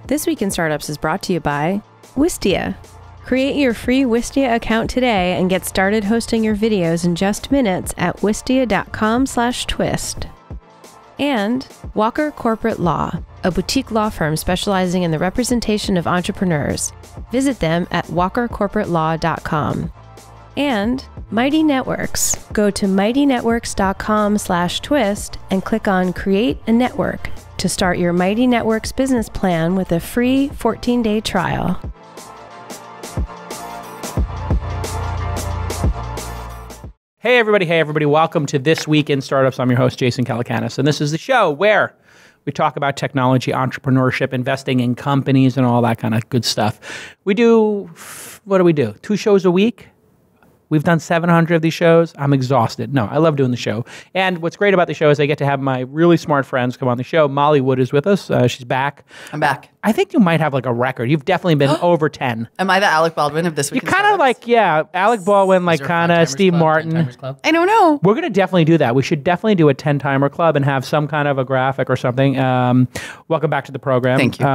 This Week in Startups is brought to you by Wistia. Create your free Wistia account today and get started hosting your videos in just minutes at wistia.com/twist. And Walker Corporate Law, a boutique law firm specializing in the representation of entrepreneurs. Visit them at walkercorporatelaw.com. And Mighty Networks. Go to mightynetworks.com/twist and click on Create a Network to start your Mighty Networks business plan with a free 14-day trial. Hey everybody, welcome to This Week in Startups. I'm your host, Jason Calacanis, and this is the show where we talk about technology, entrepreneurship, investing in companies, and all that kind of good stuff. We do, what do we do? 2 shows a week? We've done 700 of these shows. I'm exhausted. No, I love doing the show. And what's great about the show is I get to have my really smart friends come on the show. Molly Wood is with us. She's back. I'm back. I think you might have like a record. You've definitely been over 10. Am I the Alec Baldwin of This Week in You're kind of like, yeah, Alec Baldwin, like kind of Steve Martin. I don't know. We're going to definitely do that. We should definitely do a 10-timer club and have some kind of a graphic or something. Welcome back to the program. Thank you.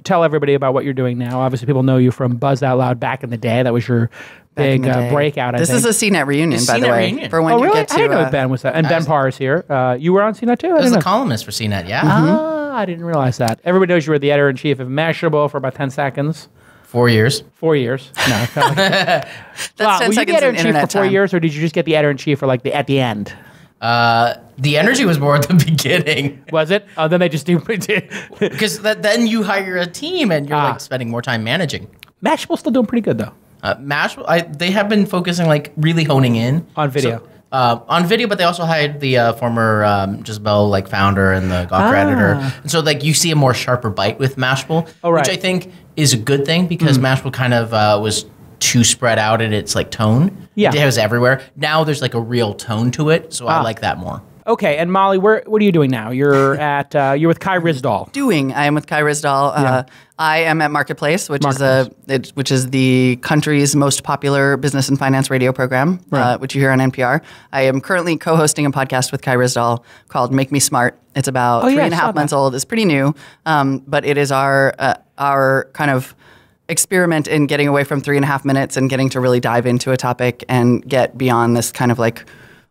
Tell everybody about what you're doing now. Obviously, people know you from Buzz Out Loud back in the day. That was your big breakout, I think. This is a CNET reunion, by the way. For when you get to, I didn't know Ben was that. And Ben Parr is here. You were on CNET too? I was a columnist for CNET, yeah. I didn't realize that. Everybody knows you were the editor-in-chief of Mashable for about 10 seconds. 4 years. 4 years. No. That's 10 seconds Were you the editor-in-chief for 4 time. years, or did you just get the editor-in-chief for like at the end? The energy was more at the beginning. Was it? Oh, then they just do. Because then you hire a team and you're like spending more time managing. Mashable's still doing pretty good though. Mashable, they have been focusing, like really honing in on video. So, on video, but they also hired the former Jezebel like founder and the Gawker editor, and so like you see a more sharper bite with Mashable, which I think is a good thing because Mashable kind of was too spread out in its like tone. Yeah, it was everywhere. Now there's like a real tone to it, so I like that more. Okay, and Molly, what are you doing now? You're at you're with Kai Ryssdal. I am with Kai Ryssdal. I am at Marketplace, which is the country's most popular business and finance radio program, which you hear on NPR. I am currently co-hosting a podcast with Kai Ryssdal called Make Me Smart. It's about 3.5 months old. It's pretty new, but it is our kind of experiment in getting away from 3.5 minutes and getting to really dive into a topic and get beyond this kind of like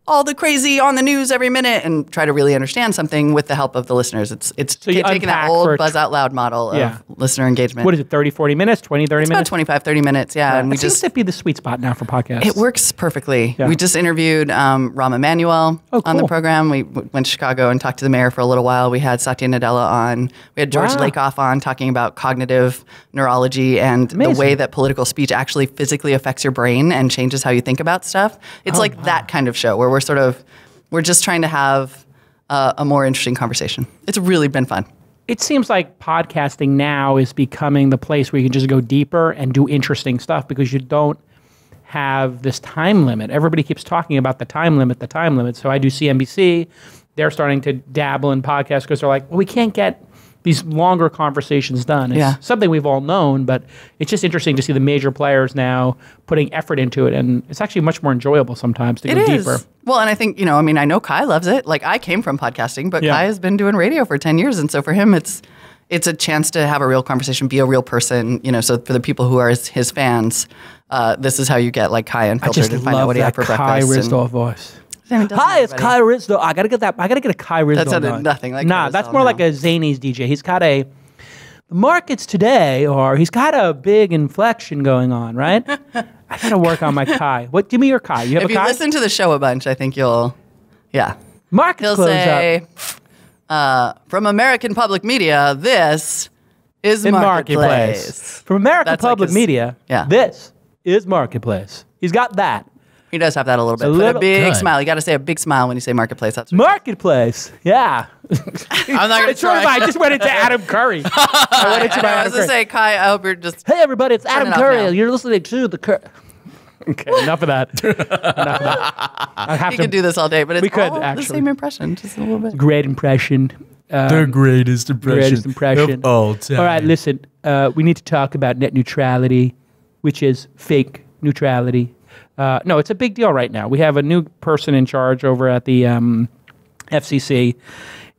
all the crazy on the news every minute and try to really understand something with the help of the listeners. It's so taking that old Buzz Out Loud model of listener engagement. What is it, 30, 40 minutes, 20, 30 minutes? About 25, 30 minutes, yeah. And it seems to be the sweet spot now for podcasts. It works perfectly. Yeah. We just interviewed Rahm Emanuel on the program. We went to Chicago and talked to the mayor for a little while. We had Satya Nadella on. We had George Lakoff on talking about cognitive neurology and the way that political speech actually physically affects your brain and changes how you think about stuff. It's that kind of show where we're just trying to have a more interesting conversation. It's really been fun. It seems like podcasting now is becoming the place where you can just go deeper and do interesting stuff because you don't have this time limit. Everybody keeps talking about the time limit. So I do CNBC. They're starting to dabble in podcasts because they're like, well, we can't get these longer conversations done. It's something we've all known, but it's just interesting to see the major players now putting effort into it, and it's actually much more enjoyable sometimes to go deeper. Well, and I think, I know Kai loves it. Like, I came from podcasting, but Kai has been doing radio for 10 years, and so for him, it's a chance to have a real conversation, be a real person, so for the people who are his fans, this is how you get, like, Kai Unfiltered and find out what he had for breakfast. Kai Ryssdal voice. Hi, it's Kai Ryssdal. I gotta get a Kai Ryssdal. That sounded nothing like Kai Ryssdal, that's more like a Zanies DJ. He's got the markets today, or he's got a big inflection going on, right? I gotta work on my Kai. Give me your Kai. You have if a Kai? If you listen to the show a bunch, I think you'll, Markets He'll say, from American Public Media, this is Marketplace. From American Public Media, this is Marketplace. He's got that. He does have that a little bit. Put a big smile. You got to say a big smile when you say Marketplace. That's Marketplace. Yeah. I'm not going to try. I just went into Adam Curry. I was going to say, Kai, I hope you're just... Hey, everybody, it's Adam Curry. You're listening to the Curry. Okay, enough of that. We could do this all day, but it's the same impression, just a little bit. Great impression. The greatest impression of all time. All right, listen. We need to talk about net neutrality, which is fake neutrality. No, it's a big deal right now. We have a new person in charge over at the FCC,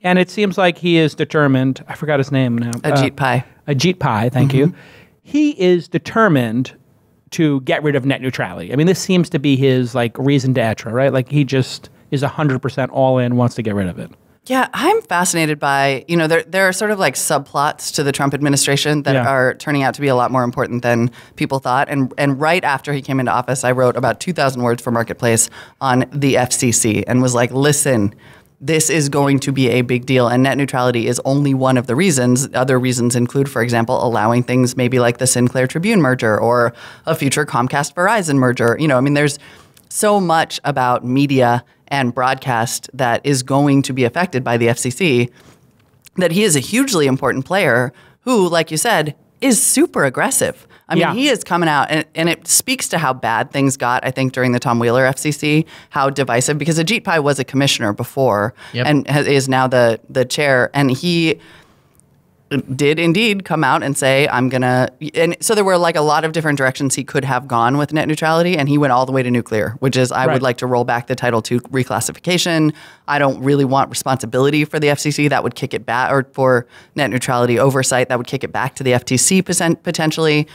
And it seems like he is determined. I forgot his name now. Ajit Pai. Ajit Pai, thank you. He is determined to get rid of net neutrality. I mean, this seems to be his like raison d'etre, right? Like he just is 100% all in, wants to get rid of it. Yeah, I'm fascinated by, there are sort of like subplots to the Trump administration that are turning out to be a lot more important than people thought. And right after he came into office, I wrote about 2,000 words for Marketplace on the FCC and was like, listen, this is going to be a big deal, and net neutrality is only one of the reasons. Other reasons include, for example, allowing things maybe like the Sinclair Tribune merger or a future Comcast-Verizon merger. There's so much about media and broadcast that is going to be affected by the FCC that he is a hugely important player who, like you said, is super aggressive. I mean, he is coming out, and it speaks to how bad things got, I think, during the Tom Wheeler FCC, how divisive, because Ajit Pai was a commissioner before and is now the chair, and he did indeed come out and say, and so there were like a lot of different directions he could have gone with net neutrality, and he went all the way to nuclear, which is, I would like to roll back the Title II reclassification. I don't really want responsibility for the FCC. That would kick it back, or for net neutrality oversight, that would kick it back to the FTC potentially.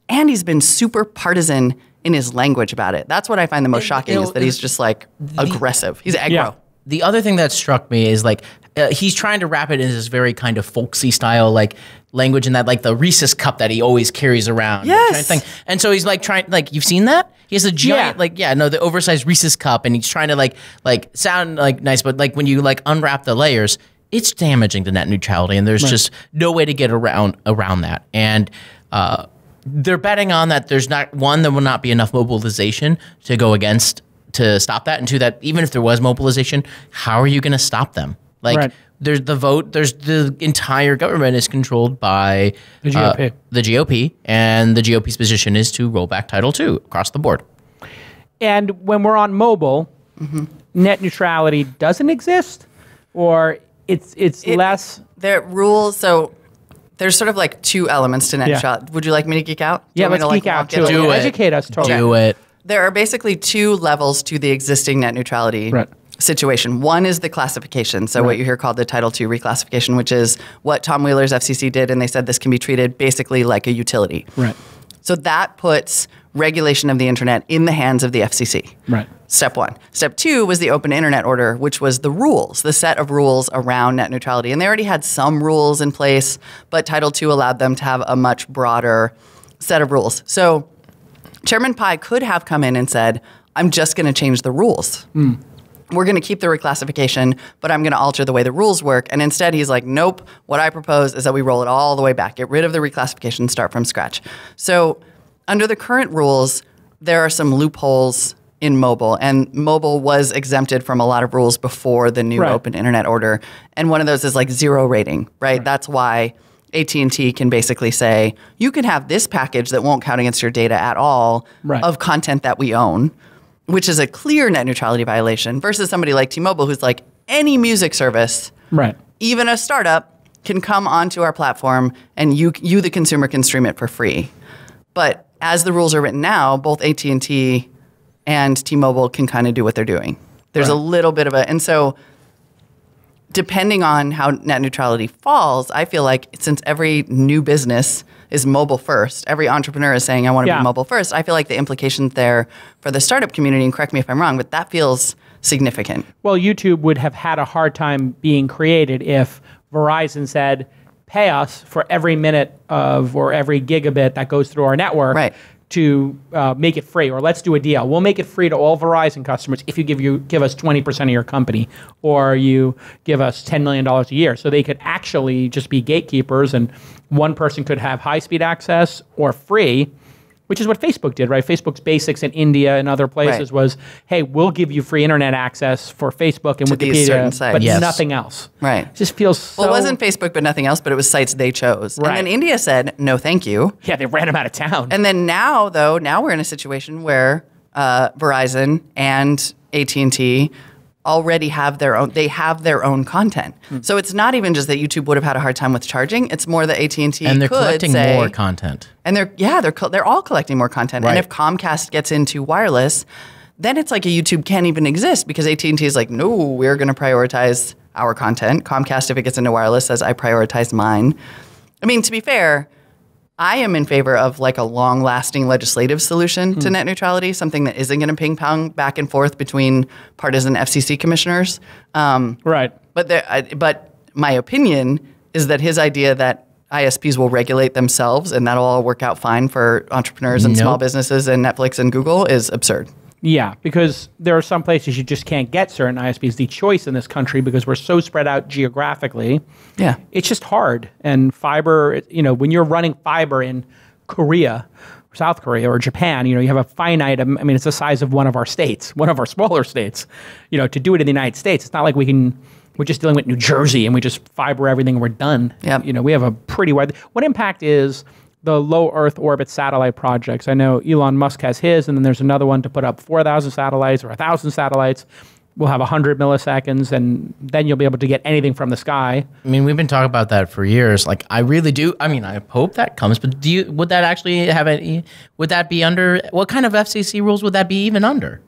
And he's been super partisan in his language about it. That's what I find the most shocking, is that he's just like aggressive. He's aggro. Yeah. The other thing that struck me is like he's trying to wrap it in this very kind of folksy style like language, and that like the Reese's cup that he always carries around. Yes. Thing. And so he's like trying, like, you've seen that? He has a giant the oversized Reese's cup, and he's trying to like sound like nice, but like when you like unwrap the layers, it's damaging to net neutrality, and there's just no way to get around that. And they're betting on that there's not, one, there will not be enough mobilization to go against, to stop that, and two, that even if there was mobilization, how are you going to stop them? Like, there's the vote, there's the entire government is controlled by the GOP. The GOP, and the GOP's position is to roll back Title II across the board. And when we're on mobile, net neutrality doesn't exist, or it's less. There rules, so there's sort of like two elements to net neutrality. Would you like me to geek out? Let's geek out too. Educate us totally. Do it. There are basically two levels to the existing net neutrality situation. One is the classification, so what you hear called the Title II reclassification, which is what Tom Wheeler's FCC did, and they said this can be treated basically like a utility. Right. So that puts regulation of the internet in the hands of the FCC. Right. Step one. Step two was the Open Internet Order, which was the rules, the set of rules around net neutrality. And they already had some rules in place, but Title II allowed them to have a much broader set of rules. So Chairman Pai could have come in and said, I'm just going to change the rules. We're going to keep the reclassification, but I'm going to alter the way the rules work. And instead, he's like, nope, what I propose is that we roll it all the way back, get rid of the reclassification, start from scratch. So under the current rules, there are some loopholes in mobile, and mobile was exempted from a lot of rules before the new Open Internet Order. And one of those is like zero rating, right? That's why AT&T can basically say, you can have this package that won't count against your data at all of content that we own, which is a clear net neutrality violation, versus somebody like T-Mobile who's like, any music service, even a startup, can come onto our platform and you the consumer can stream it for free. But as the rules are written now, both AT&T and T-Mobile can kind of do what they're doing. There's a little bit of a, and so depending on how net neutrality falls, I feel like since every new business is mobile first, every entrepreneur is saying, I want to be mobile first, I feel like the implications there for the startup community, and correct me if I'm wrong, but that feels significant. Well, YouTube would have had a hard time being created if Verizon said, pay us for every minute of, or every gigabit that goes through our network to make it free, or let's do a deal. We'll make it free to all Verizon customers if you give us 20% of your company, or you give us $10 million a year. So they could actually just be gatekeepers, and one person could have high-speed access or free, which is what Facebook did, right? Facebook's basics in India and other places was, hey, we'll give you free internet access for Facebook and Wikipedia, but nothing else. Right. It just feels so... Well, it wasn't Facebook, but nothing else, but it was sites they chose. And then India said, no, thank you. Yeah, they ran them out of town. And then now, though, we're in a situation where Verizon and AT&T already have their own content. So it's not even just that YouTube would have had a hard time with charging. It's more that AT&T and they're could collecting say, more content. And they're all collecting more content. And if Comcast gets into wireless, then it's like a YouTube can't even exist, because AT&T is like, no, we're going to prioritize our content. Comcast, if it gets into wireless, says I prioritize mine. I mean, to be fair, I am in favor of like a long-lasting legislative solution to net neutrality, something that isn't going to ping-pong back and forth between partisan FCC commissioners. Right. But my opinion is that his idea that ISPs will regulate themselves and that'll all work out fine for entrepreneurs and small businesses and Netflix and Google is absurd. Yeah, because there are some places you just can't get certain ISPs. The choice in this country, because we're so spread out geographically, it's just hard. And fiber, when you're running fiber in Korea, South Korea, or Japan, you have a finite, it's the size of one of our states, one of our smaller states. To do it in the United States, it's not like we're just dealing with New Jersey and we just fiber everything and we're done. Yep. We have a pretty wide, what impact is the low Earth orbit satellite projects? I know Elon Musk has his, and then there's another one to put up 4,000 satellites or 1,000 satellites. We'll have 100 milliseconds, and then you'll be able to get anything from the sky. I mean, we've been talking about that for years. Like, I really do. I mean, I hope that comes, but would that actually have any? Would that be under? What kind of FCC rules would that be even under?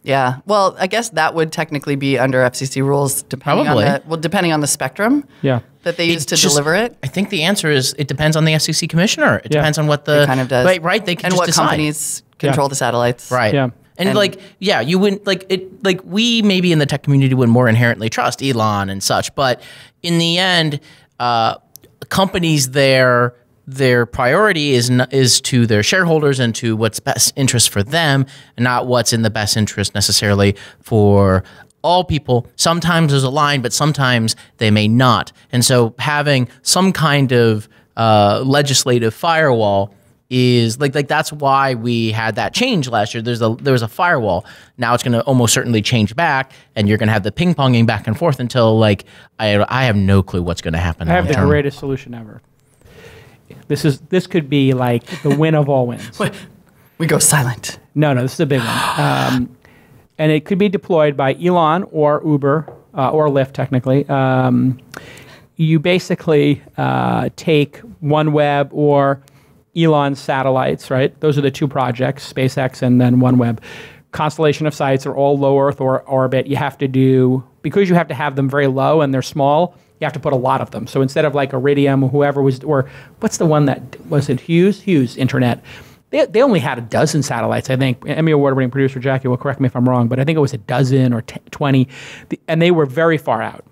Yeah, well, I guess that would technically be under FCC rules, depending on the spectrum that they use to deliver it. I think the answer is it depends on the FCC commissioner. It depends on what the... It kind of does. Right, they can and just what decide. Companies control the satellites. Right. Yeah. And you wouldn't, we maybe in the tech community would more inherently trust Elon and such, but in the end, companies their priority is to their shareholders and to what's best interest for them, and not what's in the best interest necessarily for all people. Sometimes there's a line, but sometimes they may not. And so having some kind of legislative firewall is that's why we had that change last year. There was a firewall. Now it's going to almost certainly change back, and you're going to have the ping-ponging back and forth until I have no clue what's going to happen. I have the greatest solution ever. This could be like the win of all wins. We go silent. No, this is a big one. And it could be deployed by Elon or Uber or Lyft, technically. You basically take OneWeb or Elon's satellites, right? Those are the two projects, SpaceX and then OneWeb. Constellation of sites are all low Earth orbit. You have to do, because you have to have them very low and they're small, you have to put a lot of them. So instead of like Iridium or whoever was, or what's the one that, was it Hughes Internet? They only had a dozen satellites, I think. Emmy Award-winning producer Jackie will correct me if I'm wrong, but I think it was a dozen or 20. And they were very far out.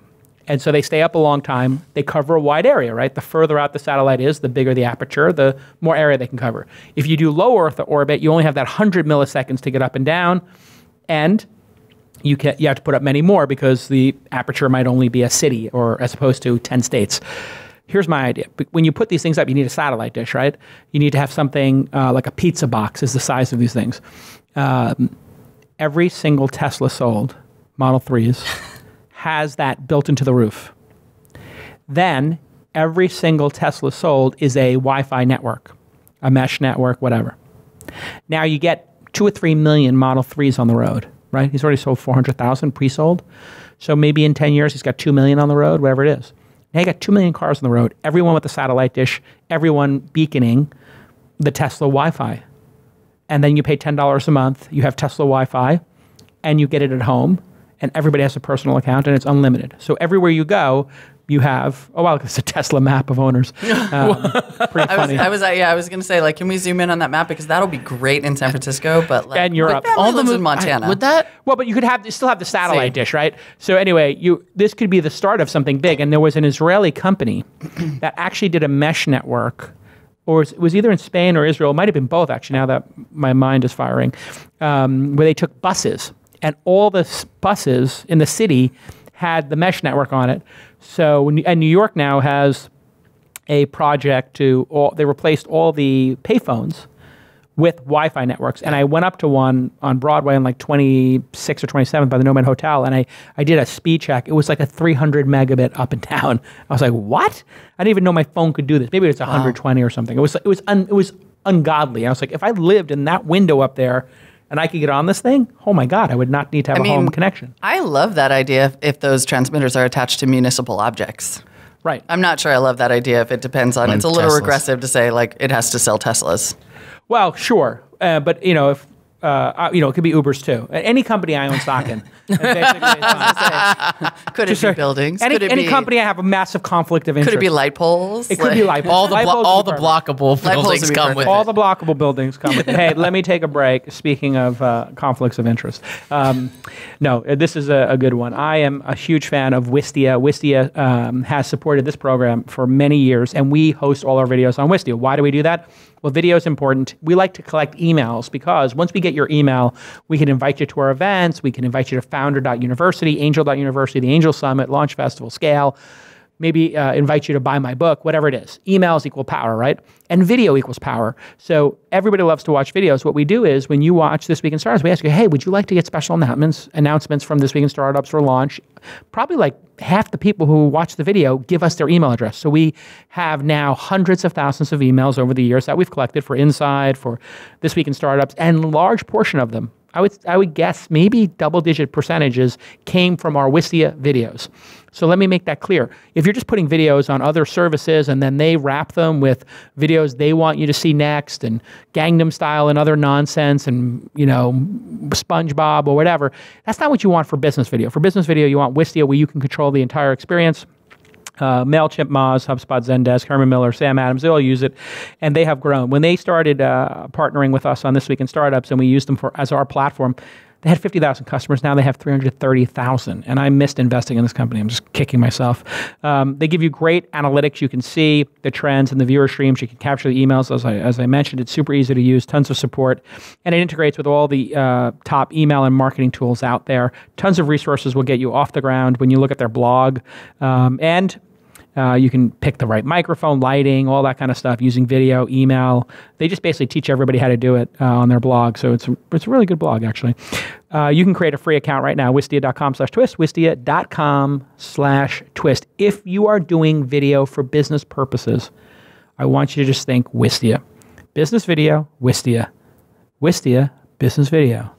And so they stay up a long time. They cover a wide area, right? The further out the satellite is, the bigger the aperture, the more area they can cover. If you do low Earth orbit, you only have that 100 milliseconds to get up and down. And you have to put up many more because the aperture might only be a city, or as opposed to 10 states. Here's my idea. When you put these things up, you need a satellite dish, right? You need to have something like a pizza box is the size of these things. Every single Tesla sold, Model 3s, has that built into the roof. Then every single Tesla sold is a Wi-Fi network, a mesh network, whatever. Now you get 2 or 3 million Model 3s on the road, right? He's already sold 400,000 pre-sold. So maybe in 10 years, he's got 2 million on the road, whatever it is. Now you got 2 million cars on the road, everyone with a satellite dish, everyone beaconing the Tesla Wi-Fi. And then you pay $10 a month, you have Tesla Wi-Fi, and you get it at home, and everybody has a personal account, and it's unlimited. So everywhere you go, you have, oh wow, it's a Tesla map of owners. Pretty funny. I was going to say, like, can we zoom in on that map, because that'll be great in San Francisco, but like, and Europe, all the in Montana. Would that? Well, but you could still have the satellite dish, right? So anyway, this could be the start of something big. And there was an Israeli company that actually did a mesh network, or it was either in Spain or Israel. It might have been both, actually. Now that my mind is firing, where they took buses, and all the buses in the city had the mesh network on it. So, and New York now has a project they replaced all the payphones with Wi-Fi networks. And I went up to one on Broadway on like 26th or 27th by the Nomad Hotel, and I did a speed check. It was like a 300 megabit up and down. I was like, what? I didn't even know my phone could do this. Maybe it's 120 or something. It was ungodly. I was like, if I lived in that window up there and I could get on this thing, oh my God, I would not need to have a home connection. I love that idea if those transmitters are attached to municipal objects. Right. I'm not sure I love that idea if it depends on, it's a little regressive to say, like, it has to sell Teslas. Well, sure. But, if it could be Uber's too. Any company I own stock in. And basically it's could it be buildings? Any company I have a massive conflict of interest. Could it be light poles? It could be light poles. All the blockable buildings come with it. All the blockable buildings come with it. Hey, let me take a break. Speaking of conflicts of interest. No, this is a good one. I am a huge fan of Wistia. Wistia has supported this program for many years, and we host all our videos on Wistia. Why do we do that? Well, video is important. We like to collect emails because once we get your email, we can invite you to our events. We can invite you to founder.university, angel.university, the Angel Summit, Launch Festival, Scale, maybe invite you to buy my book, whatever it is. Emails equal power, right? And video equals power. So everybody loves to watch videos. What we do is when you watch This Week in Startups, we ask you, hey, would you like to get special announcements from This Week in Startups or launch? Probably like half the people who watch the video give us their email address. So we have now hundreds of thousands of emails over the years that we've collected for Inside, for This Week in Startups, and a large portion of them, I would guess maybe double-digit percentages came from our Wistia videos. So let me make that clear. If you're just putting videos on other services and then they wrap them with videos they want you to see next and Gangnam Style and other nonsense and, SpongeBob or whatever, that's not what you want for business video. For business video, you want Wistia where you can control the entire experience. MailChimp, Moz, HubSpot, Zendesk, Herman Miller, Sam Adams, they all use it, and they have grown. When they started partnering with us on This Week in Startups and we used them as our platform, they had 50,000 customers. Now they have 330,000, and I missed investing in this company. I'm just kicking myself. They give you great analytics. You can see the trends and the viewer streams. You can capture the emails. As I mentioned, it's super easy to use, tons of support, and it integrates with all the top email and marketing tools out there. Tons of resources will get you off the ground when you look at their blog, and you can pick the right microphone, lighting, all that kind of stuff, using video, email. They just basically teach everybody how to do it on their blog. So it's a really good blog, actually. You can create a free account right now, wistia.com/twist, wistia.com/twist. If you are doing video for business purposes, I want you to just think Wistia. Business video, Wistia. Wistia, business video.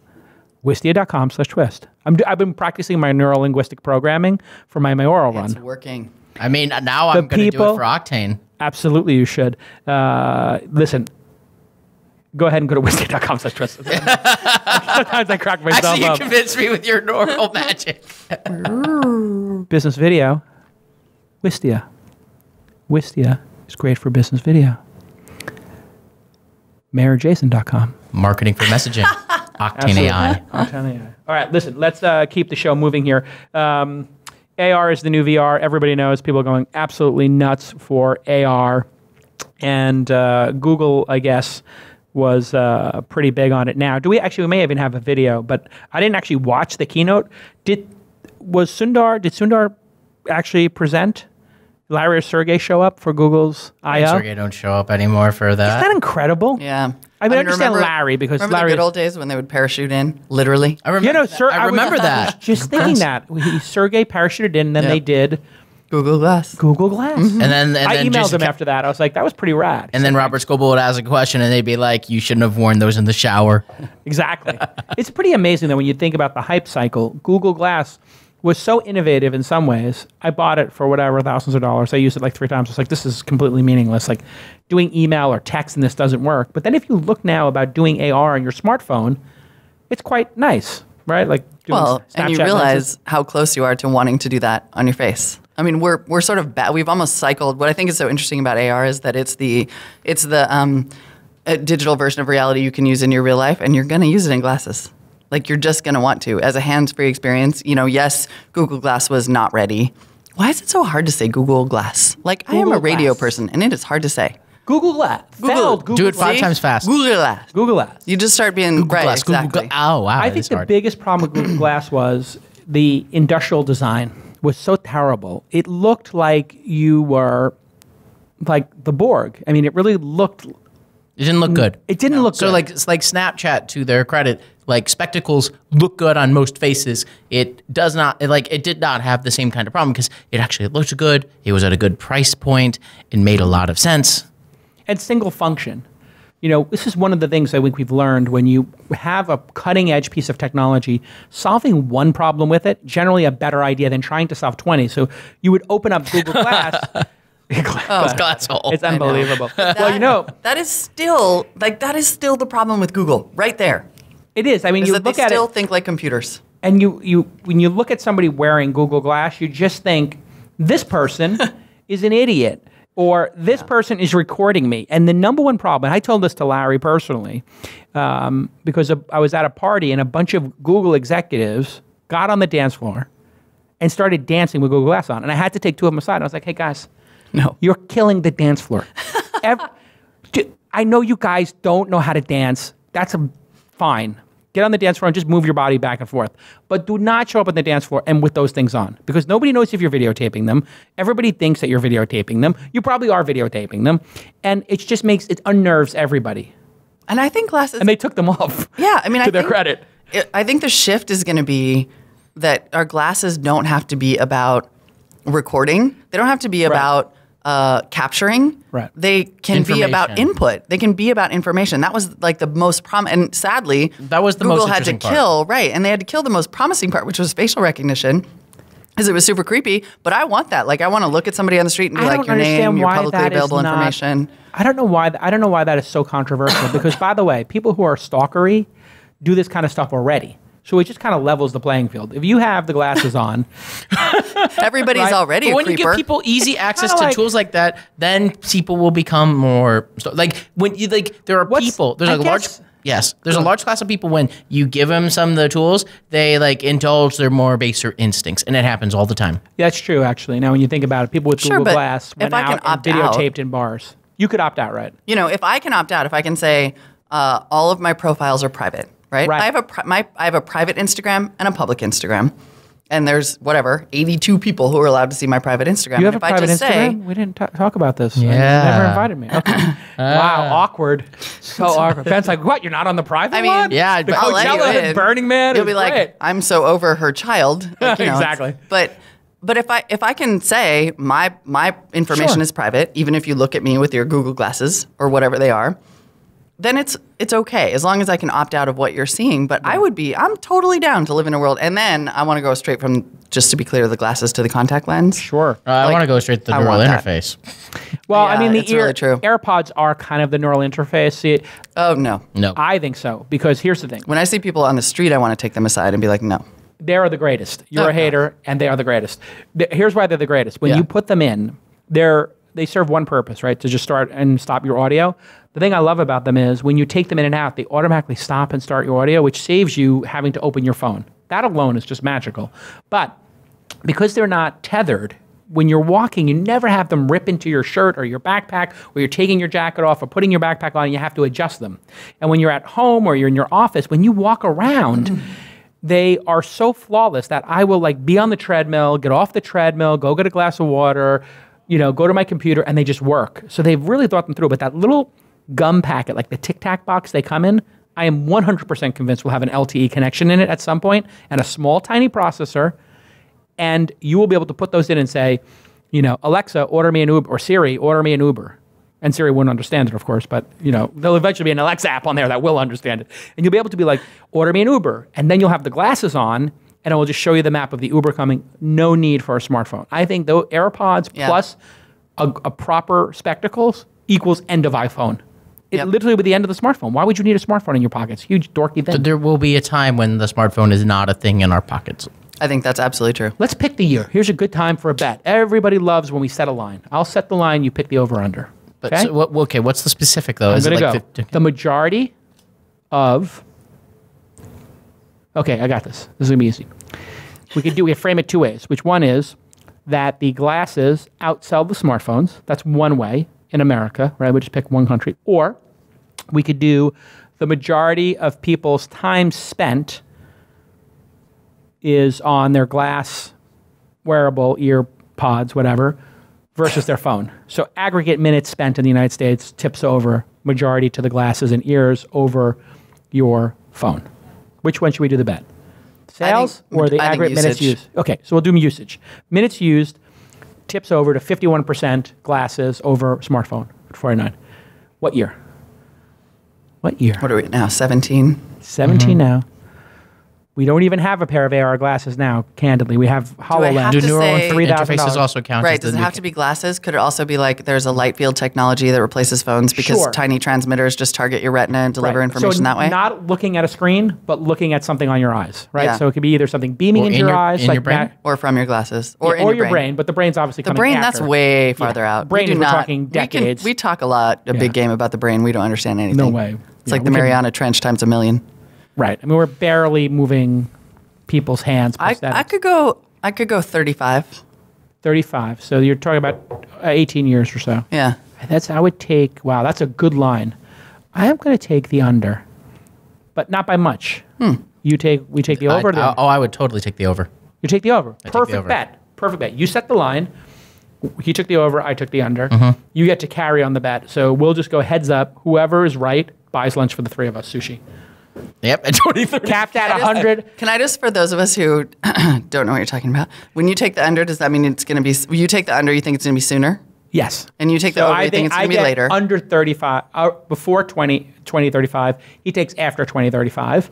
Wistia.com/twist. I've been practicing my neuro-linguistic programming for my mayoral run. It's working. I mean, now I'm going to do it for Octane. Absolutely, you should. Listen, go ahead and go to wistia.com/twist. Sometimes I crack myself up. Actually, you up. convinced me with your normal magic. Business video, Wistia. Wistia is great for business video. MayorJason.com. Marketing for messaging. Octane AI. Octane AI. All right, listen, let's keep the show moving here. AR is the new VR. Everybody knows people are going absolutely nuts for AR. And Google, I guess, was pretty big on it now. We may even have a video, but I didn't actually watch the keynote. Did Sundar actually present? Larry or Sergey show up for Google's I/O? Sergey don't show up anymore for that. Isn't that incredible? Yeah. I understand Larry because Larry. The good old days when they would parachute in, literally. I remember. I remember that. I was just thinking that Sergey parachuted in, and then they did Google Glass. Mm-hmm. And then I emailed him after that. I was like, that was pretty rad. And then Robert Scoble would ask a question, and they'd be like, "You shouldn't have worn those in the shower." Exactly. It's pretty amazing that when you think about the hype cycle, Google Glass was so innovative in some ways. I bought it for whatever, thousands of dollars. I used it like 3 times. I was like, this is completely meaningless. Like doing email or text and this doesn't work. But then if you look now about doing AR on your smartphone, it's quite nice, right? Like doing Snapchat and you realize how close you are to wanting to do that on your face. I mean, we're sort of we've almost cycled. What I think is so interesting about AR is that it's the a digital version of reality you can use in your real life, and you're going to use it in glasses. Like, you're just going to want to. As a hands-free experience, yes, Google Glass was not ready. Why is it so hard to say Google Glass? Like, I am a radio person, and it is hard to say. Google Glass. Google Do it 5 times fast. Google Glass. Google Glass. You just start being Google Glass, exactly. Oh, wow. I think the biggest problem with Google Glass was the industrial design was so terrible. It looked like you were like the Borg. I mean, it really looked... It didn't look good. It didn't look good. So like Snapchat, to their credit, like spectacles look good on most faces. It does not, it did not have the same kind of problem because it actually looked good. It was at a good price point. It made a lot of sense. And single function. This is one of the things I think we've learned when you have a cutting edge piece of technology, solving one problem with it, generally a better idea than trying to solve 20. So you would open up Google Glass. Glass hole. It's unbelievable. That is still the problem with Google right there. It is. I mean, you look at they still it, think like computers. and when you look at somebody wearing Google Glass, you just think this person is an idiot, or this person is recording me. And the number one problem, and I told this to Larry personally, because I was at a party and a bunch of Google executives got on the dance floor and started dancing with Google Glass on, and I had to take two of them aside. And I was like, "Hey guys, No, you're killing the dance floor. I know you guys don't know how to dance. That's fine. Get on the dance floor and just move your body back and forth. But do not show up on the dance floor and with those things on, because nobody knows if you're videotaping them. Everybody thinks that you're videotaping them. You probably are videotaping them, and it just it unnerves everybody. And I think glasses. And they took them off. Yeah, I mean, to their credit. I think the shift is going to be that our glasses don't have to be about recording. They don't have to be about capturing. Right. They can be about input. They can be about information. That was like the most and sadly, that was the Google most had to kill, right, and they had to kill the most promising part, which was facial recognition, because it was super creepy. But I want that. Like, I want to look at somebody on the street and be like, your name, your publicly available information. I don't know why that is so controversial. Because, by the way, people who are stalkery do this kind of stuff already. So it just kind of levels the playing field. If you have the glasses on, everybody's right? already but when a creeper. you give people easy access to tools like that, then people will become more like when you there are people. There's a large class of people. When you give them some of the tools, they indulge their more baser instincts, and it happens all the time. That's true, actually. Now, when you think about it, people with Google Glass went out and videotaped in bars. You could opt out, right? You know, if I can opt out, if I can say all of my profiles are private. Right? I have a private Instagram and a public Instagram, and there's 82 people who are allowed to see my private Instagram. You have and a private Instagram? We didn't talk about this. Yeah. You never invited me. Okay. Wow, awkward. So awkward. Ben's like, what? You're not on the private one? I mean, yeah, the I'll let you Coachella in. and Burning Man. You'll be like, great. I'm so over her child. Exactly. But if I can say my information is private, even if you look at me with your Google glasses or whatever they are, then it's okay, as long as I can opt out of what you're seeing. But I'm totally down to live in a world. And then I want to go straight from, just to be clear, the glasses to the contact lens. Sure. I want to go straight to the neural interface. Well, Yeah, I mean, really true. AirPods are kind of the neural interface. See, Oh, no. No. I think so, because here's the thing. When I see people on the street, I want to take them aside and be like, no. They are the greatest. You're a hater, and they are the greatest. Here's why they're the greatest. When you put them in, they serve one purpose, right? To just start and stop your audio. The thing I love about them is when you take them in and out, they automatically stop and start your audio, which saves you having to open your phone. That alone is just magical. But because they're not tethered, when you're walking, you never have them rip into your shirt or your backpack, or you're taking your jacket off or putting your backpack on, and you have to adjust them. And when you're at home or you're in your office, when you walk around, they are so flawless that I will be on the treadmill, get off the treadmill, go get a glass of water, go to my computer, and they just work. So they've really thought them through. But that little gum packet, like the Tic Tac box they come in, I am 100% convinced will have an LTE connection in it at some point, and a small, tiny processor, and you will be able to put those in and say, Alexa, order me an Uber, or Siri, order me an Uber. And Siri wouldn't understand it, of course, but there'll eventually be an Alexa app on there that will understand it. And you'll be able to be like, order me an Uber. And then you'll have the glasses on, and it will just show you the map of the Uber coming. No need for a smartphone. I think the AirPods plus a proper spectacles equals end of iPhone. It literally would be the end of the smartphone. Why would you need a smartphone in your pockets? Huge dorky thing. So there will be a time when the smartphone is not a thing in our pockets. I think that's absolutely true. Let's pick the year. Here's a good time for a bet. Everybody loves when we set a line. I'll set the line. You pick the over/under. But okay? So, what's the specific though? I'm going to go. 50? The majority of. Okay, I got this. This is going to be easy. We frame it two ways. Which one is that the glasses outsell the smartphones. That's one way in America, right? We just pick one country. Or we could do the majority of people's time spent is on their glass, wearable, ear pods, whatever, versus their phone. So aggregate minutes spent in the United States tips over majority to the glasses and ears over your phone. Which one should we do the bet? Sales or the aggregate minutes used? Okay, so we'll do usage. Minutes used tips over to 51% glasses over smartphone, 49. What year? What year? What are we now, 17? 17 now. We don't even have a pair of AR glasses now, candidly. We have HoloLens. Do neural interfaces also count? Right. Does it have to be glasses? Could it also be like there's a light field technology that replaces phones because tiny transmitters just target your retina and deliver information that way? Not looking at a screen, but looking at something on your eyes, right? Yeah. So it could be either something beaming into your eyes, like your brain, or from your glasses, or your brain. But the brain's obviously coming after. That's way farther out. Brain, we're talking decades. We talk a big game about the brain. We don't understand anything. No way. It's like the Mariana Trench times a million. Right. I mean, we're barely moving people's hands. I could go 35. 35. So you're talking about 18 years or so. Yeah. I would take, wow, that's a good line. I am going to take the under, but not by much. We take the over. I would totally take the over. You take the over. Perfect bet. You set the line. He took the over. I took the under. You get to carry on the bet. So we'll just go heads up. Whoever is right buys lunch for the three of us. Sushi. Yep, at 2030. Capped at 100. Can I just, for those of us who don't know what you're talking about, when you take the under, does that mean it's going to be, you take the under, you think it's going to be sooner? Yes. And you take the over, you think it's going to be later? Under 35, before 2035. He takes after 2035.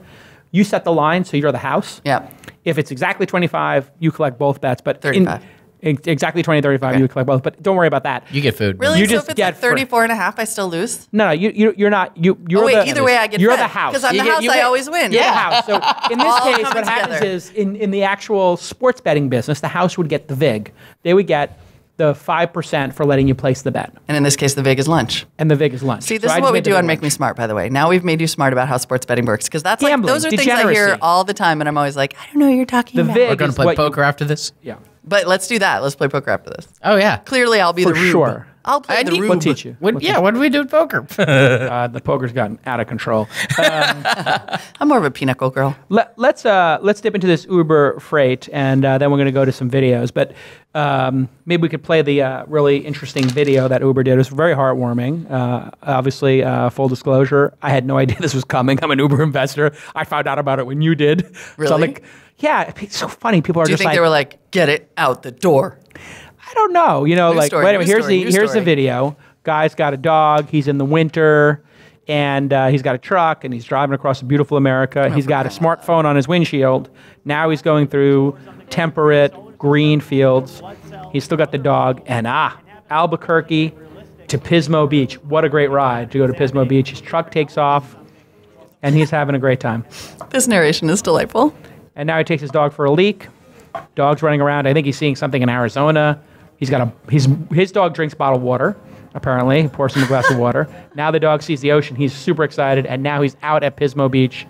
You set the line, so you're the house. Yeah. If it's exactly 25, you collect both bets. But 35. Exactly 35, okay. You collect both. But don't worry about that. You get food. Really? You so just if it's like 34 and a half, I still lose? No, you're not. Either way, I get You're fed. the house. Because I'm the house, I always win. You're the house. So in this case, what happens is, in the actual sports betting business, the house would get the VIG. They would get the 5% for letting you place the bet. And in this case, the VIG is lunch. And the VIG is lunch. See, this is what we do on Make Me Smart, by the way. Now we've made you smart about how sports betting works. Because that's like, those are things I hear all the time. And I'm always like, I don't know what you're talking about. We're going to play poker after this? Yeah. But let's do that. Let's play poker after this. Oh, yeah. Clearly, I'll be the rube. Sure. I'll play the rube. We'll teach you. What do we do with poker? The poker's gotten out of control. I'm more of a pinochle girl. Let's dip into this UberFreight, and then we're going to go to some videos. But maybe we could play the really interesting video that Uber did. It was very heartwarming. Obviously, full disclosure, I had no idea this was coming. I'm an Uber investor. I found out about it when you did. Really? So I'm like, yeah, it's so funny. People are just like... Do you think they were like, get it out the door? I don't know. But anyway, here's the video. Guy's got a dog. He's in the winter, and he's got a truck, and he's driving across beautiful America. He's got a smartphone on his windshield. Now he's going through temperate green fields. He's still got the dog, and Albuquerque to Pismo Beach. What a great ride to go to Pismo Beach. His truck takes off, and he's having a great time. This narration is delightful. And now he takes his dog for a leak. Dog's running around. I think he's seeing something in Arizona. His dog drinks bottled water, apparently. He pours him a glass of water. Now the dog sees the ocean. He's super excited, and now he's out at Pismo Beach.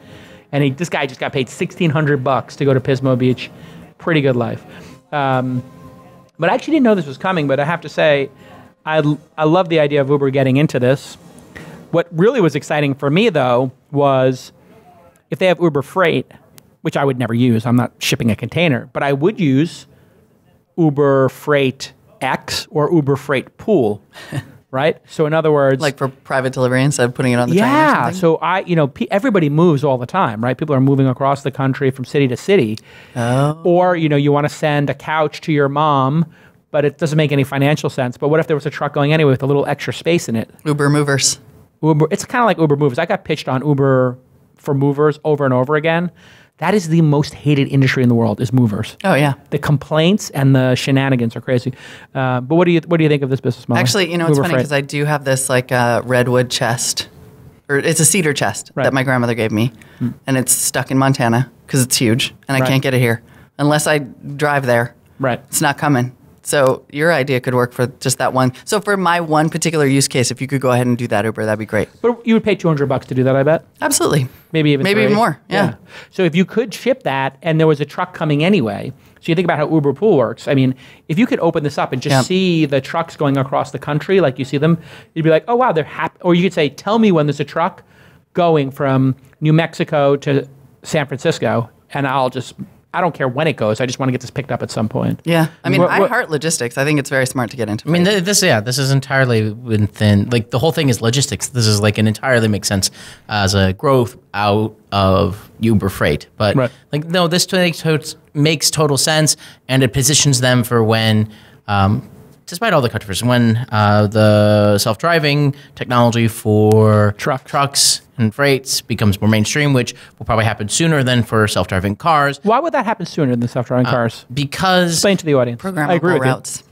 And this guy just got paid $1,600 to go to Pismo Beach. Pretty good life. But I actually didn't know this was coming, but I have to say, I love the idea of Uber getting into this. What really was exciting for me, though, was if they have UberFreight, which I would never use. I'm not shipping a container, but I would use UberFreight X or UberFreight Pool, right? So in other words, like for private delivery instead of putting it on the train or something? So everybody moves all the time, right? People are moving across the country from city to city. Oh. Or, you want to send a couch to your mom, but it doesn't make any financial sense. But what if there was a truck going anyway with a little extra space in it? Uber movers. It's kind of like Uber movers. I got pitched on Uber for movers over and over again. That is the most hated industry in the world, is movers. Oh, yeah. The complaints and the shenanigans are crazy. But what do you think of this business model? Actually, it's funny because I do have this like redwood chest, or it's a cedar chest that my grandmother gave me, and it's stuck in Montana because it's huge, and I can't get it here unless I drive there. Right. It's not coming. So your idea could work for just that one. So for my one particular use case, if you could go ahead and do that, Uber, that'd be great. But you would pay $200 to do that, I bet. Absolutely. Maybe even more. Yeah. So if you could ship that, and there was a truck coming anyway, so you think about how Uber Pool works. I mean, if you could open this up and just see the trucks going across the country, like you see them, you'd be like, oh wow, they're happy. Or you could say, tell me when there's a truck going from New Mexico to San Francisco, and I don't care when it goes. I just want to get this picked up at some point. Yeah. I mean, I heart logistics. I think it's very smart to get into. I mean, this is entirely within, like, the whole thing is logistics. This is like an entirely makes sense as a growth out of UberFreight. But this makes total sense, and it positions them for when, despite all the controversy, when the self-driving technology for trucks and freights becomes more mainstream, which will probably happen sooner than for self-driving cars. Why would that happen sooner than self-driving cars? Because explain to the audience. Programmable routes.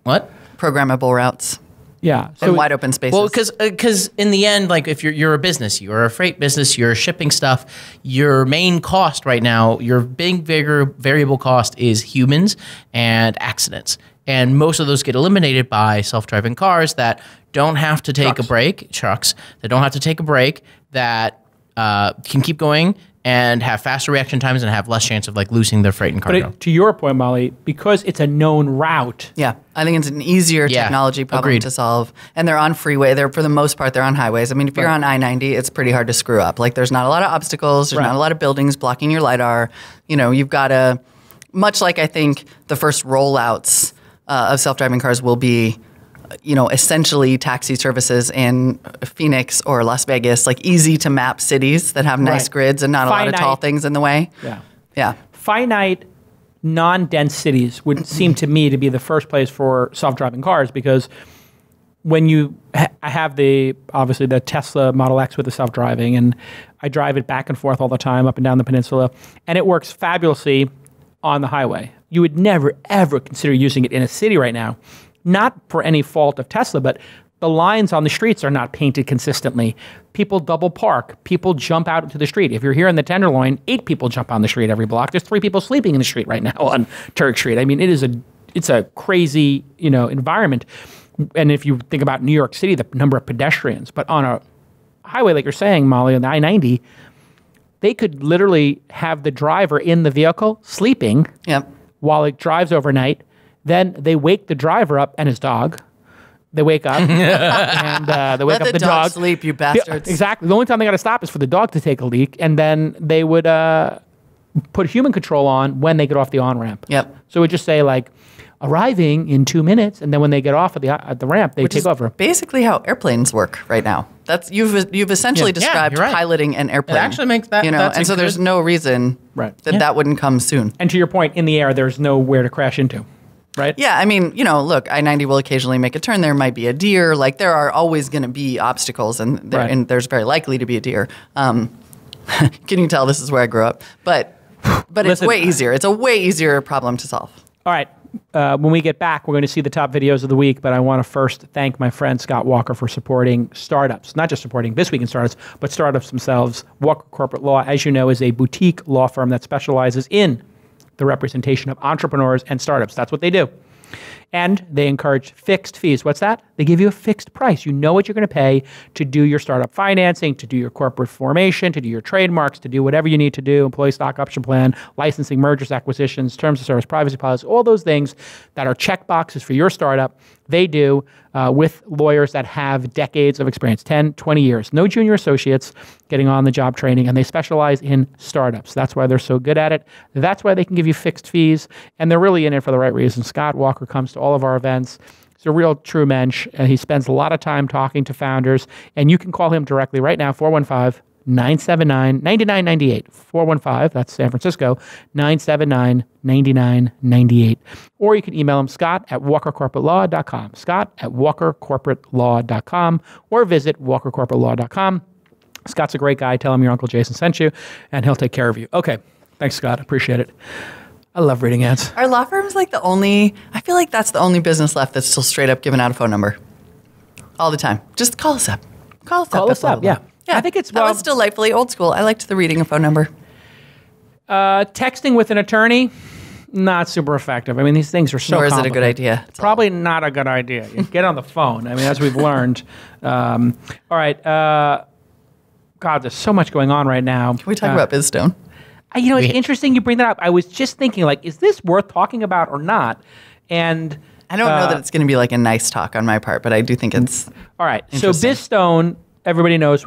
What? Programmable routes. Yeah, so wide open spaces. Well, because in the end, like if you're a business, you're a freight business, you're shipping stuff, your main cost right now, your bigger variable cost is humans and accidents. And most of those get eliminated by self-driving cars that don't have to take a break, trucks that don't have to take a break, that can keep going and have faster reaction times and have less chance of like losing their freight and cargo. But to your point, Molly, because it's a known route. Yeah, I think it's an easier technology problem to solve. And they're on freeway. They're, for the most part, they're on highways. I mean, if you're on I-90, it's pretty hard to screw up. Like there's not a lot of obstacles. There's not a lot of buildings blocking your LiDAR. You know, you've got to, much like I think the first rollouts of self-driving cars will be, you know, essentially taxi services in Phoenix or Las Vegas, like easy to map cities that have nice grids and not a lot of tall things in the way. Yeah. Finite, non-dense cities would seem to me to be the first place for self-driving cars, because when you I have obviously the Tesla Model X with the self-driving, and I drive it back and forth all the time up and down the peninsula, and it works fabulously on the highway. You would never, ever consider using it in a city right now. Not for any fault of Tesla, but the lines on the streets are not painted consistently. People double park. People jump out into the street. If you're here in the Tenderloin, 8 people jump on the street every block. There's 3 people sleeping in the street right now on Turk Street. I mean, it's a crazy, environment. And if you think about New York City, the number of pedestrians, but on a highway like you're saying, Molly, on the I-90, they could literally have the driver in the vehicle sleeping while it drives overnight. Then they wake the driver up and his dog. They wake up and they wake up the dog. Sleep, you bastards. Exactly. The only time they got to stop is for the dog to take a leak, and then they would put human control on when they get off the on-ramp. So it would just say like, arriving in 2 minutes, and then when they get off at the ramp, they take over. Basically how airplanes work right now. That's you've essentially described piloting an airplane. It actually makes that, and so there's no reason that wouldn't come soon. And to your point, in the air, there's nowhere to crash into. Right? Yeah, I mean, look, I-90 will occasionally make a turn. There might be a deer. Like, there are always going to be obstacles, and there's very likely to be a deer. Can you tell this is where I grew up? But it's way easier. It's a way easier problem to solve. All right. When we get back, we're going to see the top videos of the week, but I want to first thank my friend Scott Walker for supporting startups. Not just supporting This Week in Startups, but startups themselves. Walker Corporate Law, as you know, is a boutique law firm that specializes in the representation of entrepreneurs and startups. That's what they do. And they encourage fixed fees. What's that? They give you a fixed price. You know what you're going to pay to do your startup financing, to do your corporate formation, to do your trademarks, to do whatever you need to do, employee stock option plan, licensing, mergers, acquisitions, terms of service, privacy policy, all those things that are check boxes for your startup. They do with lawyers that have decades of experience, 10, 20 years. No junior associates getting on the job training, and they specialize in startups. That's why they're so good at it. That's why they can give you fixed fees, and they're really in it for the right reason. Scott Walker comes to all of our events. He's a real true mensch, and he spends a lot of time talking to founders, and you can call him directly right now, 415-979-9998. 415, that's San Francisco, 979-9998. Or you can email him, scott@walkercorporatelaw.com, scott@walkercorporatelaw.com, or visit walkercorporatelaw.com. Scott's a great guy. Tell him your Uncle Jason sent you, and he'll take care of you. Okay. Thanks, Scott. Appreciate it. I love reading ads. Are law firms like I feel like that's the only business left that's still straight up giving out a phone number all the time. Just call us up. Call us up. Yeah. I think that was delightfully old school. I liked the reading a phone number. Texting with an attorney, not super effective. I mean, these things are so complicated. Nor is it a good idea. Probably not a good idea. You get on the phone. I mean, as we've learned. All right. God, there's so much going on right now. Can we talk about BizStone? It's interesting you bring that up. I was just thinking, like, is this worth talking about or not? And I don't know that it's going to be like a nice talk on my part, but I do think it's all right. So BizStone, everybody knows,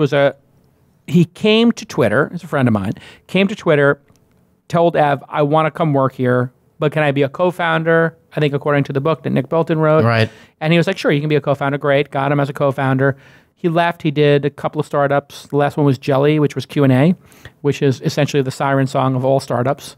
he came to Twitter. He's a friend of mine. Came to Twitter, told Ev, I want to come work here, but can I be a co-founder? I think according to the book that Nick Bilton wrote. Right. And he was like, sure, you can be a co-founder. Great. Got him as a co-founder. He left. He did a couple of startups. The last one was Jelly, which was Q&A, which is essentially the siren song of all startups.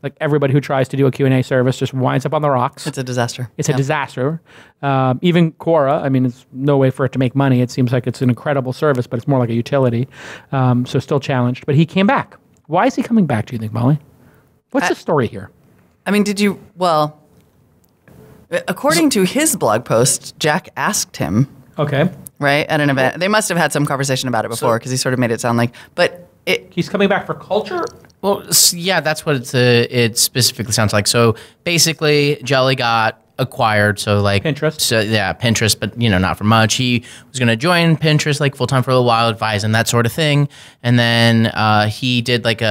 Like everybody who tries to do a Q&A service just winds up on the rocks. It's a disaster. It's a disaster. Even Quora, I mean, it's no way for it to make money. It seems like it's an incredible service, but it's more like a utility. So still challenged. But he came back. Why is he coming back, do you think, Molly? What's the story here? I mean, according to his blog post, Jack asked him. Okay. Right, at an event. They must have had some conversation about it before because he sort of made it sound like, he's coming back for culture? Well, yeah, that's what it specifically sounds like. So basically, Jelly got acquired. So like Pinterest. So yeah, Pinterest, but not for much. He was going to join Pinterest like full time for a little while, advise and that sort of thing. And then he did like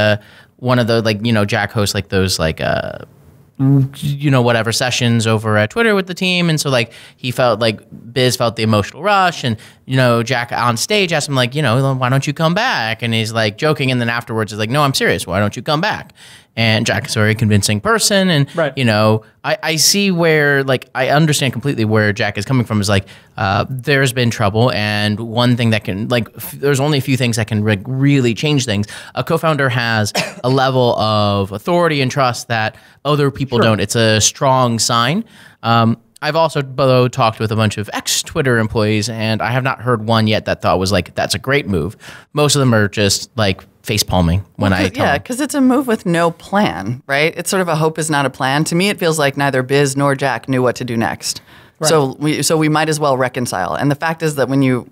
one of the Jack hosts like those like whatever sessions over at Twitter with the team. And so like he felt like Biz felt the emotional rush, and Jack on stage asked him like, why don't you come back? And he's like joking, and then afterwards is like, no, I'm serious, why don't you come back? And Jack is a very convincing person, and right. I see where, like, I understand completely where Jack is coming from. Is like there's been trouble, and one thing that can there's only a few things that can really change things. A co-founder has a level of authority and trust that other people don't. It's a strong sign. I've also talked with a bunch of ex-Twitter employees, and I have not heard one yet that thought was like, that's a great move. Most of them are just like face palming when I tell them. Because it's a move with no plan, right? It's sort of a hope is not a plan. To me, it feels like neither Biz nor Jack knew what to do next. Right. So we might as well reconcile. And the fact is that when you